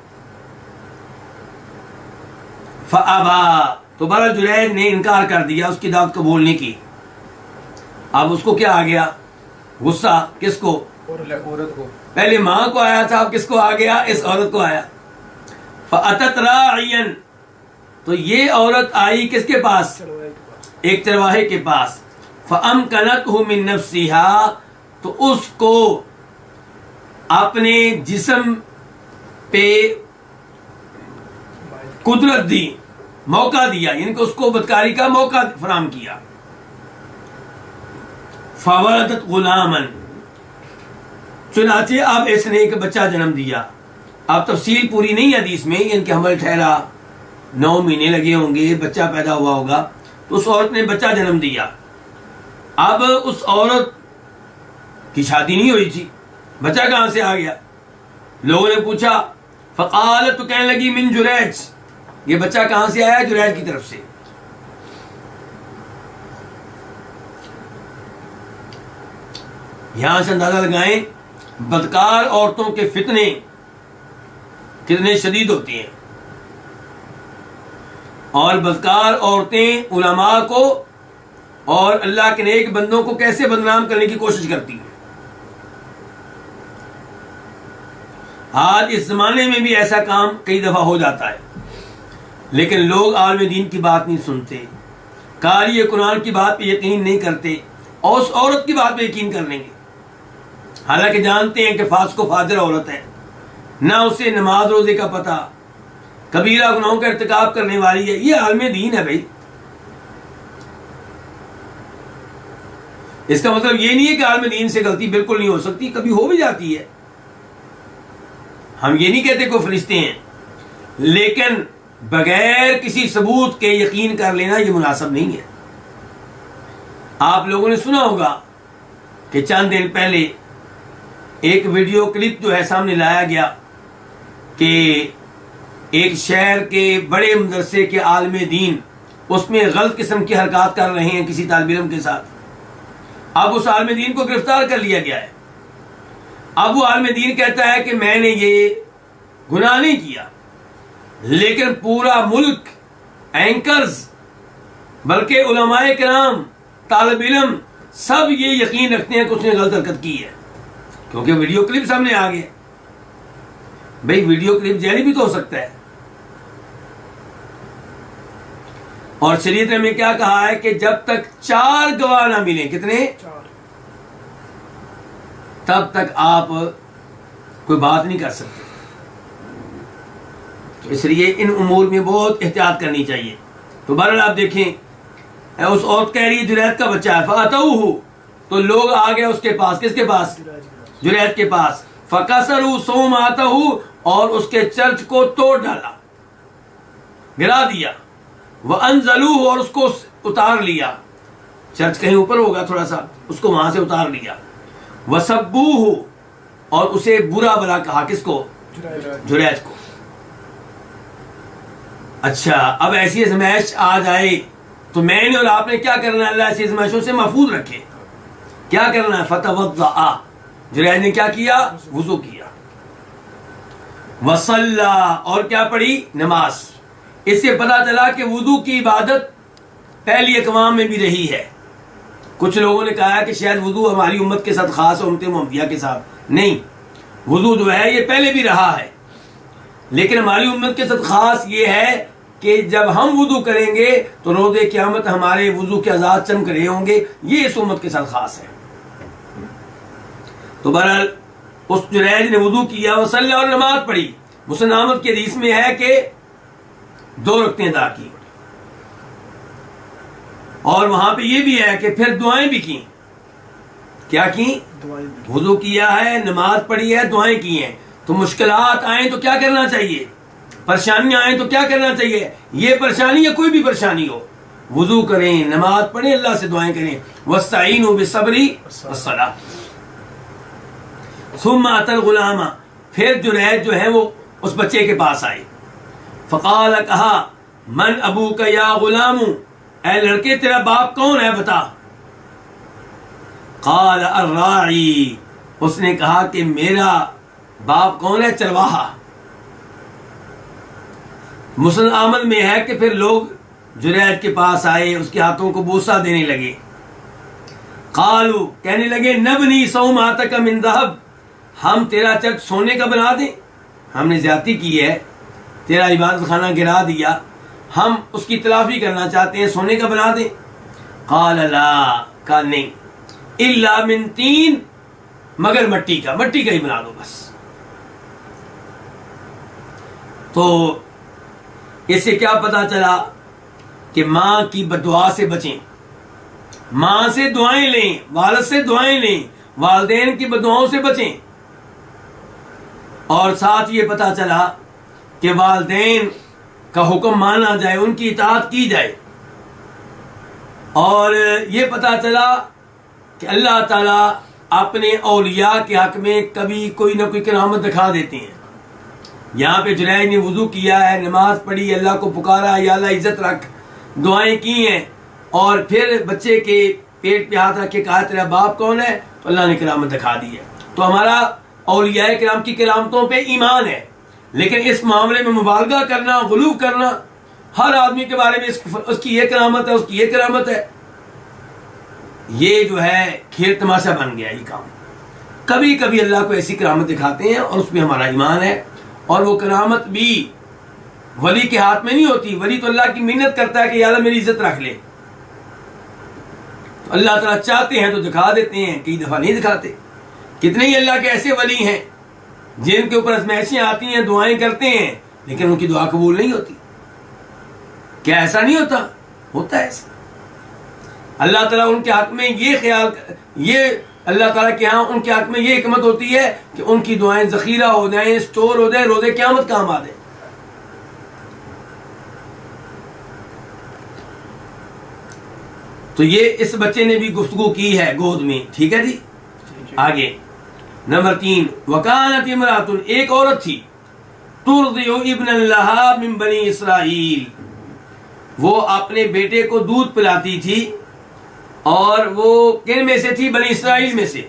फअबा, तो बहरहाल जुरैद ने इनकार कर दिया उसकी दावत कबूलने की। अब उसको क्या आ गया? गुस्सा। किसको? औरत को। पहले मां को आया था, अब किसको आ गया? इस औरत को आया। फअतत राइयन, तो ये औरत आई किसके पास? एक चरवाहे के पास। फअमकनतहु मिन नफ्सिहा, तो उसको अपने जिस्म पे कुदरत दी, मौका दिया, यानी कि उसको बदकारी का मौका फराम किया। फवलदत गुलामन, चुनाचे अब इसने एक बच्चा जन्म दिया। अब तफसील पूरी नहीं है हदीस में, इनके हमल ठहरा, 9 महीने लगे होंगे, बच्चा पैदा हुआ होगा। तो उस औरत ने बच्चा जन्म दिया। अब उस औरत की शादी नहीं हुई थी, बच्चा कहां से आ गया? लोगों ने पूछा, फकालत, तो कहने लगी मिन जुरैज, ये बच्चा कहां से आया? जुरैज की तरफ से। यहां से अंदाजा लगाएं बदकार औरतों के फितने कितने शदीद होते हैं, और बदकार औरतें उलमा को और अल्लाह के नेक बंदों को कैसे बदनाम करने की कोशिश करती हैं। आज इस जमाने में भी ऐसा काम कई दफा हो जाता है, लेकिन लोग आलिम दीन की बात नहीं सुनते, कारी कुरान की बात पे यकीन नहीं करते, और उस औरत की बात पे यकीन कर लेंगे, हालांकि जानते हैं कि फासिक फाजिर औरत है, ना उसे नमाज रोजे का पता, कबीरा गुनाहों का इर्तिकाब करने वाली है। ये आलिम दीन है भाई। इसका मतलब ये नहीं है कि आलिम दीन से गलती बिल्कुल नहीं हो सकती, कभी हो भी जाती है। हम ये नहीं कहते कोई फरिश्ते हैं, लेकिन बगैर किसी सबूत के यकीन कर लेना ये मुनासिब नहीं है। आप लोगों ने सुना होगा कि चंद दिन पहले एक वीडियो क्लिप जो है सामने लाया गया कि एक शहर के बड़े मदरसे के आलिम दीन उसमें गलत किस्म की हरकत कर रहे हैं किसी तालिब इल्म के साथ। अब उस आलिम दीन को गिरफ्तार कर लिया गया है। अबू आलिम दीन कहता है कि मैंने ये गुनाह नहीं किया, लेकिन पूरा मुल्क, एंकर्स, बल्कि उलमाए किराम, तालिब इल्म सब ये यकीन रखते हैं कि उसने गलत हरकत की है, क्योंकि वीडियो क्लिप सामने आ गया। भाई वीडियो क्लिप जारी भी तो हो सकता है। और शरीयत में क्या कहा है कि जब तक 4 गवाह ना मिले, कितने, तब तक आप कोई बात नहीं कर सकते। तो इसलिए इन उमूर में बहुत एहतियात करनी चाहिए। तो बहरहाल आप देखें, उस औरत कह रही है जुरैद का बच्चा है, फ़अतऊहु, तो लोग आ गए उसके पास, किसके पास, जुरैद के पास, फ़कसरू सौमातहु, और उसके चर्च को तोड़ डाला, गिरा दिया, वअनज़लूहु, और उसको उतार लिया, चर्च कहीं ऊपर होगा थोड़ा सा, उसको वहां से उतार लिया, वसब्बूहु, और उसे बुरा भला कहा, किसको, जुरैद को। अच्छा, अब ऐसी आजमाइश आ जाए तो मैंने और आपने क्या करना है, अल्लाह ऐसी आजमाइशों से महफूज रखे। क्या करना है, फतवद्दअ, जुरैद ने क्या किया, वुजू किया, वसल्ला, और क्या पढ़ी, नमाज। इससे पता चला कि वुजू की इबादत पहली अक़वाम में भी रही है। कुछ लोगों ने कहा है कि शायद वुजू हमारी उम्मत के साथ खास है, उम्मत मोहम्मदिया के साथ नहीं। वुजू जो है ये पहले भी रहा है, लेकिन हमारी उम्मत के साथ खास ये है कि जब हम वुजू करेंगे तो रोज़े क़यामत हमारे वुजू के आज़ाद चमक रहे होंगे। ये इस उम्मत के साथ खास है। तो बहरहाल उस जुरैज ने वुजू किया, वसल्ला, और नमाज पढ़ी। मुस्लिम अहमद के हदीस में है कि 2 रकअतें अदा की, और वहां पे ये भी है कि फिर दुआएं भी की। क्या की, वुजू किया है, नमाज पढ़ी है, दुआएं की हैं। तो मुश्किलात आए तो क्या करना चाहिए, परेशानियां आए तो क्या करना चाहिए, ये परेशानी या कोई भी परेशानी हो, वुजू करें, नमाज पढ़ें, अल्लाह से दुआएं करें। वस्तईनु बिस्सब्री वस्सलाह। सुम्मा अतल गुलामा, फिर जुरैज जो है वो उस बच्चे के पास आए। फ़क़ाल, कहा, मन अबू का या गुलामू, ऐ लड़के तेरा बाप कौन है बता। क़ाल अर्राई, उसने कहा कि मेरा बाप कौन है, चरवाहा। मुस्लिम आमद में है कि फिर लोग जुरैज के पास आए, उसके हाथों को बोसा देने लगे। कालू, कहने लगे, नबनी सौमातक मिन ज़हब, हम तेरा चर्च सोने का बना दें, हमने ज्यादती की है, तेरा इबादत खाना गिरा दिया, हम उसकी तलाफी करना चाहते हैं, सोने का बना दें। काल ला, का नहीं, इल्ला मिन तीन, मगर मट्टी का ही बना दो बस। तो इससे क्या पता चला कि मां की बददुआ से बचें, मां से दुआएं लें, वालिद से दुआएं लें, वालिदैन की बददुआओं से बचें। और साथ ये पता चला कि वालिदैन का हुक्म माना जाए, उनकी इताअत की जाए। और ये पता चला कि अल्लाह ताला अपने औलिया के हक में कभी कोई ना कोई करामत दिखा देते हैं। यहाँ पे जुरैज ने वुजू किया है, नमाज पढ़ी, अल्लाह को पुकारा, या अल्लाह इज्जत रख, दुआएं की हैं, और फिर बच्चे के पेट पे हाथ रख के कहा तेरा बाप कौन है, तो अल्लाह ने करामत दिखा दी है। तो हमारा औलिया किराम की करामतों पे ईमान है, लेकिन इस मामले में मुबालगा करना, गुलूव करना, हर आदमी के बारे में उसकी ये करामत है, उसकी ये करामत है, ये जो है खेल तमाशा बन गया ये काम। कभी कभी अल्लाह को ऐसी करामत दिखाते हैं और उसमें हमारा ईमान है, और वो करामत भी वली के हाथ में नहीं होती। वली तो अल्लाह की मिन्नत करता है कि या अल्लाह मेरी इज्जत रख ले, तो अल्लाह ताला चाहते हैं तो दिखा देते हैं, कई दफा नहीं दिखाते। कितने ही अल्लाह के ऐसे वली हैं जिनके ऊपर आजमाइशें आती हैं, दुआएं करते हैं, लेकिन उनकी दुआ कबूल नहीं होती। क्या ऐसा नहीं होता? होता है ऐसा। अल्लाह ताला उनके हक में ये ख्याल, ये अल्लाह ताला के यहाँ उनके हक में ये हिकमत होती है कि उनकी दुआएं जखीरा हो जाएं, स्टोर हो जाए, रोज़े क़यामत काम आ जाए। तो ये इस बच्चे ने भी गुफ्तगू की है गोद में, ठीक है जी। आगे नंबर 3, वकानत इमरातुन, एक औरत थी, तुर्दिउ इब्न लहा मिन बनी इसराइल, वो अपने बेटे को दूध पिलाती थी, और वो किन में से थी? बनी इसराइल में से।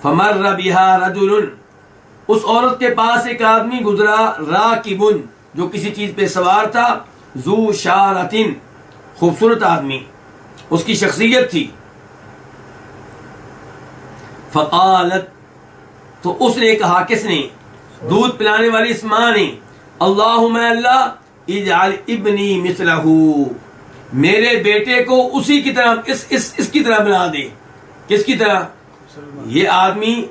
फमर्र बिहा रजुलन, उस औरत के पास एक आदमी गुजरा, राकिबुन, जो किसी चीज पे सवार था, जू शारतिन, खूबसूरत आदमी, उसकी शख्सियत थी। फकालत, तो उसने कहा, किसने? दूध पिलाने वाली इस मां ने, अल्लाहुम्मा अल्लाह इजअल इब्नी मिसलहू, मेरे बेटे को उसी की तरह, इसकी तरह बना दे। किसकी तरह? ये आदमी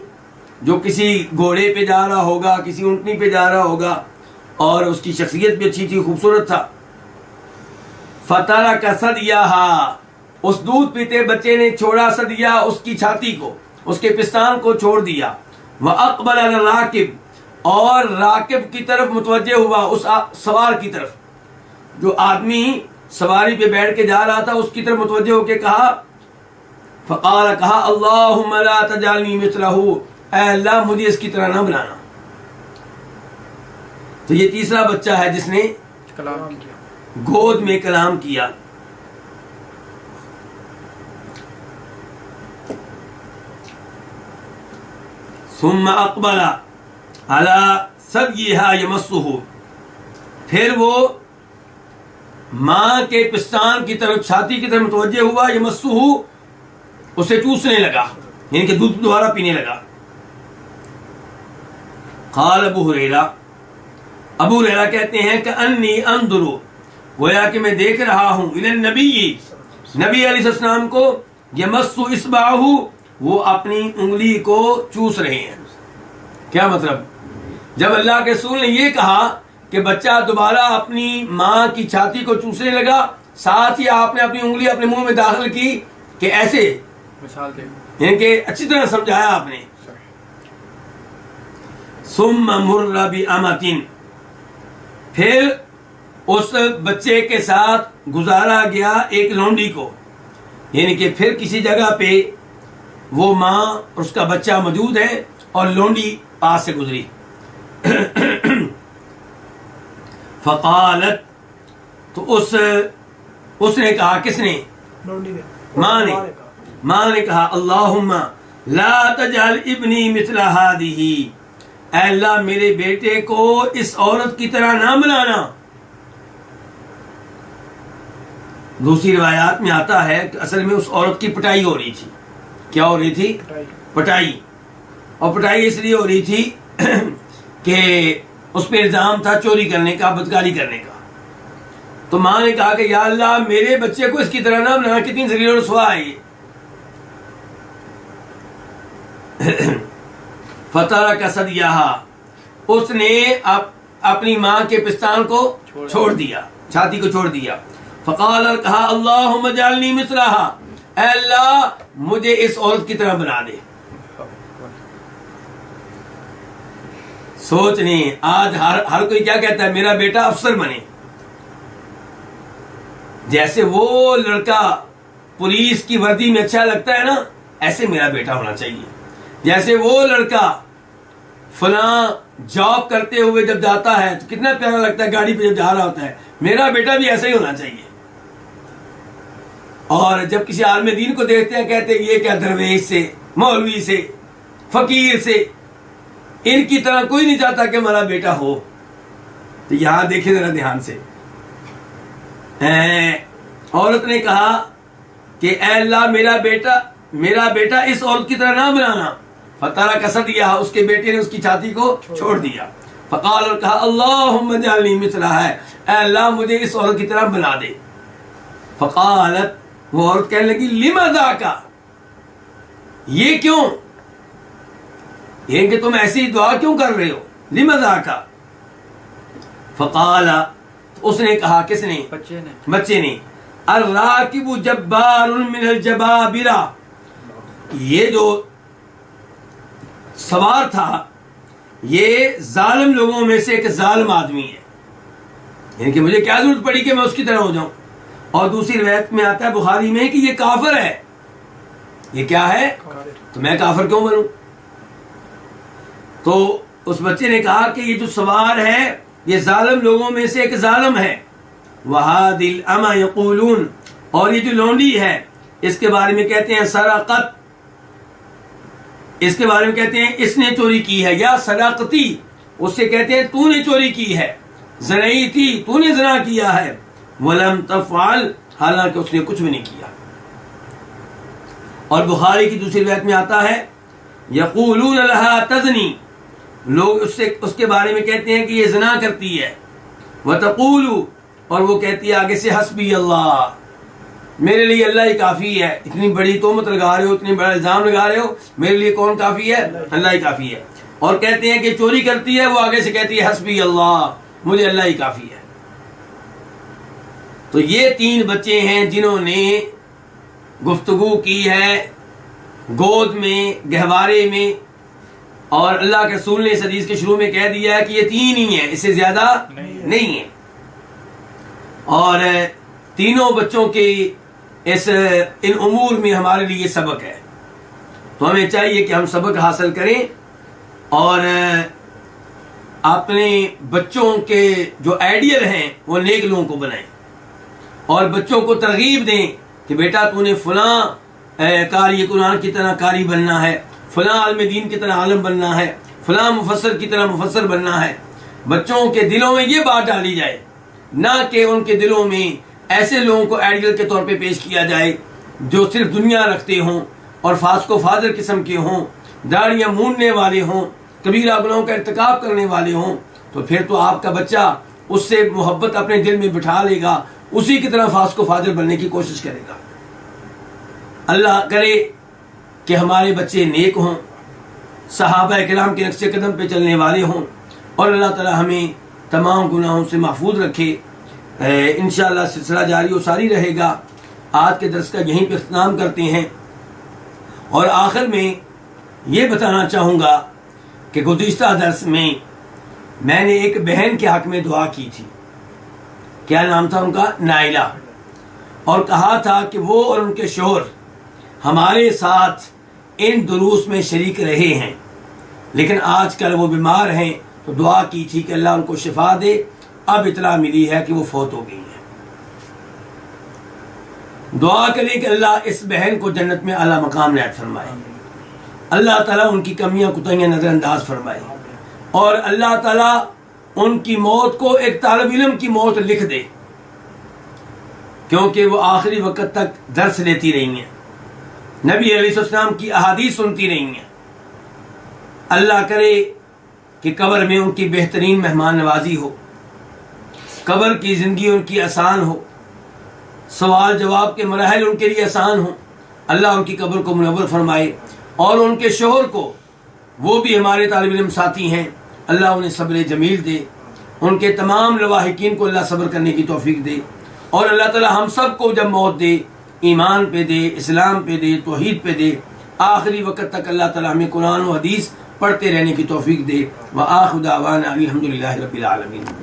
जो किसी घोड़े पे जा रहा होगा, किसी ऊंटनी पे जा रहा होगा, और उसकी शख्सियत भी अच्छी थी, खूबसूरत था। फतरा का सदियाहा, उस दूध पीते बच्चे ने छोड़ा सदिया, उसकी छाती को, उसके पिस्तान को छोड़ दिया। वह अकबल अल राकिब, और राकिब की तरफ मुतवज्जे हुआ, उस सवार की तरफ, जो आदमी सवारी पे बैठ के जा रहा था उसकी तरफ मुतवज्जे होके कहा, फकाल, कहा, अल्लाहुम्मा ला तजअलनी मिसलहू, ऐ अल्लाह मुझे इसकी तरह ना बनाना। तो ये तीसरा बच्चा है जिसने कलाम किया, गोद में कलाम किया। सुम्मा अक़बला अला सदिहा यमस्सुहु, फिर वो मां के पिस्तान की तरफ, छाती की तरफ मुतवज्जे हुआ, यमस्सुहु, उसे चूसने लगा, यानी कि दूध दोबारा पीने लगा। क़ाल अबू हुरैरा, अबू हुरैरा कहते हैं कि अन्नी अंजुरु, गोया कि मैं देख रहा हूं, इलन नबी, नबी अलैहिस्सलाम को, यमस्सु इस्बाहु, वो अपनी उंगली को चूस रहे हैं। क्या मतलब? जब अल्लाह के रसूल ने ये कहा कि बच्चा दोबारा अपनी मां की छाती को चूसने लगा, साथ ही आपने अपनी उंगली अपने मुंह में दाखिल की, कि ऐसे मिसाल दे, यानी कि अच्छी तरह समझाया आपने। सुम्मा मुर्रा बि अमतिन, फिर उस बच्चे के साथ गुजारा गया एक लौंडी को, यानी कि फिर किसी जगह पे वो मां और उसका बच्चा मौजूद है और लौंडी पास से गुजरी। फकालत, तो उसने कहा, किसने? मां ने कहा, अल्लाहुम्मा ला तजअल इब्नी मिसला हादिही, ऐ अल्लाह मेरे बेटे को इस औरत की तरह ना बनाना। दूसरी रिवायात में आता है कि असल में उस औरत की पिटाई हो रही थी। क्या हो रही थी? पिटाई। और पिटाई इसलिए हो रही थी कि उस पर इल्जाम था चोरी करने का, बदकारी करने का। तो मां ने कहा कि या अल्लाह मेरे बच्चे को इसकी तरह ना बनाना, कितनी जलील रुसवा है ये। फतरा का सदियाहा, उसने अपनी मां के पिस्तान को छोड़ दिया, छाती को छोड़ दिया। फकाल, कहा, अल्लाहुम्मा जअलनी मिसलहा, ऐ अल्लाह मुझे इस औरत की तरह बना दे। सोच नहीं, आज हर कोई क्या कहता है, मेरा बेटा अफसर बने। जैसे वो लड़का पुलिस की वर्दी में अच्छा लगता है ना, ऐसे मेरा बेटा होना चाहिए। जैसे वो लड़का फला जॉब करते हुए जब जाता है तो कितना प्यारा लगता है, गाड़ी पे जब जा रहा होता है, मेरा बेटा भी ऐसा ही होना चाहिए। और जब किसी आलम दीन को देखते हैं, कहते हैं ये क्या दरवेश से, मौलवी से, फकीर से, इनकी तरह कोई नहीं चाहता कि हमारा बेटा हो। तो यहां देखे जरा ध्यान से, औरत ने कहा कि ऐ अल्लाह मेरा बेटा इस औरत की तरह ना बनाना। फतरा का सदिया, उसके बेटे ने उसकी छाती को छोड़ दिया। फकाल, और कहा, अल्लाहुम्मा जअलनी मिसलहा, है ऐ अल्लाह मुझे इस औरत की तरह बना दे। फकालत, वो औरत कहने लगी, लिमा दाका, ये क्यों, ये कि तुम ऐसी दुआ क्यों कर रहे हो, लिमा दाका। फकाला, तो उसने कहा, किसने? बच्चे ने, अर्राकिबु जब्बारुन मिनल जबाबिरा, ये जो सवार था ये जालिम लोगों में से एक जालिम आदमी है, यानी कि मुझे क्या जरूरत पड़ी कि मैं उसकी तरह हो जाऊं। और दूसरी रिवायत में आता है बुखारी में कि ये काफिर है। ये क्या है? तो मैं काफिर क्यों बनूं? तो उस बच्चे ने कहा कि ये जो सवार है ये जालिम लोगों में से एक जालिम है। वहादिल अमा यक़ूलून, और ये जो लौंडी है इसके बारे में कहते हैं सराकत, इसके बारे में कहते हैं इसने चोरी की है, या सराकती उससे कहते हैं तूने चोरी की है, ज़नई थी तूने ज़ना किया है, वलम तफ़अल हालांकि उसने कुछ भी नहीं किया। और बुखारी की दूसरी रिवायत में आता है यक़ूलून लहा तज़नी, लोग उससे उसके बारे में कहते हैं कि ये ज़ना करती है, व तक़ूलू और वो कहती है आगे से हस्बी अल्लाह, मेरे लिए अल्लाह ही काफ़ी है। इतनी बड़ी तोहमत लगा रहे हो, इतनी बड़ा इल्ज़ाम लगा रहे हो, मेरे लिए कौन काफ़ी है? अल्लाह ही काफ़ी है। और कहते हैं कि चोरी करती है, वो आगे से कहती है हस्बी अल्लाह, मुझे अल्लाह ही काफ़ी है। तो ये 3 बच्चे हैं जिन्होंने गुफ्तगू की है गोद में, गहवारे में, और अल्लाह के रसूल ने इस हदीस के शुरू में कह दिया है कि ये 3 ही हैं, इससे ज्यादा नहीं है। और तीनों बच्चों के इन उमूर में हमारे लिए सबक है, तो हमें चाहिए कि हम सबक हासिल करें और अपने बच्चों के जो आइडियल हैं वो नेक लोगों को बनाएं, और बच्चों को तरगीब दें कि बेटा तूने फलां कारी कुरान की तरह कारी बनना है, फलां आलिम दीन की तरह आलम बनना है, फलां मुफस्सर की तरह मुफस्सर बनना है। बच्चों के दिलों में ये बात डाली जाए, ना कि उनके दिलों में ऐसे लोगों को आइडियल के तौर पे पेश किया जाए जो सिर्फ दुनिया रखते हों और फास्को फादर किस्म के हों, दाढ़ियाँ मूंढने वाले हों, कबीरा गुनाहों का इर्तिकाब करने वाले हों। तो फिर तो आपका बच्चा उससे मोहब्बत अपने दिल में बिठा लेगा, उसी की तरह फास्को फादर बनने की कोशिश करेगा। अल्लाह करे कि हमारे बच्चे नेक हों, सहाबा किराम के नक्शे कदम पे चलने वाले हों, और अल्लाह ताला हमें तमाम गुनाहों से महफूज रखे। इंशाअल्लाह सिलसिला जारी और सारी रहेगा। आज के दर्स का यहीं पे इख्तिताम करते हैं, और आखिर में ये बताना चाहूँगा कि गुज़िश्ता दर्स में मैंने एक बहन के हक़ में दुआ की थी, क्या नाम था उनका? नाइला, और कहा था कि वो और उनके शोहर हमारे साथ इन दुरूस में शरीक रहे हैं, लेकिन आजकल वो बीमार हैं, तो दुआ की थी कि अल्लाह उनको शिफा दे। अब इतला मिली है कि वो फौत हो गई हैं। दुआ करें कि अल्लाह इस बहन को जन्नत में आला मकाम नायत फरमाए, अल्लाह ताला उनकी कमियां कुताहियां नजरअंदाज फरमाए, और अल्लाह ताला उनकी मौत को एक तालिब इल्म की मौत लिख दे, क्योंकि वो आखिरी वक्त तक दर्स लेती रही हैं, नबी अलैहिस्सलाम की अहादीस सुनती रही हैं। अल्लाह करे कि कब्र में उनकी बेहतरीन मेहमान नवाजी हो, कब्र की ज़िंदगी उनकी आसान हो, सवाल जवाब के मराहल उनके लिए आसान हो। अल्लाह उनकी कब्र को मुनव्वर फरमाए, और उनके शोहर को, वो भी हमारे तालिब इल्म साथी हैं, अल्लाह उन्हें सब्र जमील दे, उनके तमाम लवाहिकीन को अल्लाह सब्र करने की तौफीक दे, और अल्लाह ताला हम सब को जब मौत दे ईमान पे दे, इस्लाम पे दे, तौहीद पे दे, आखिरी वक्त तक अल्लाह ताला हमें कुरान और हदीस पढ़ते रहने की तौफीक दे। व आखिर दावाना अल्हम्दुलिल्लाहि रब्बिल आलमीन।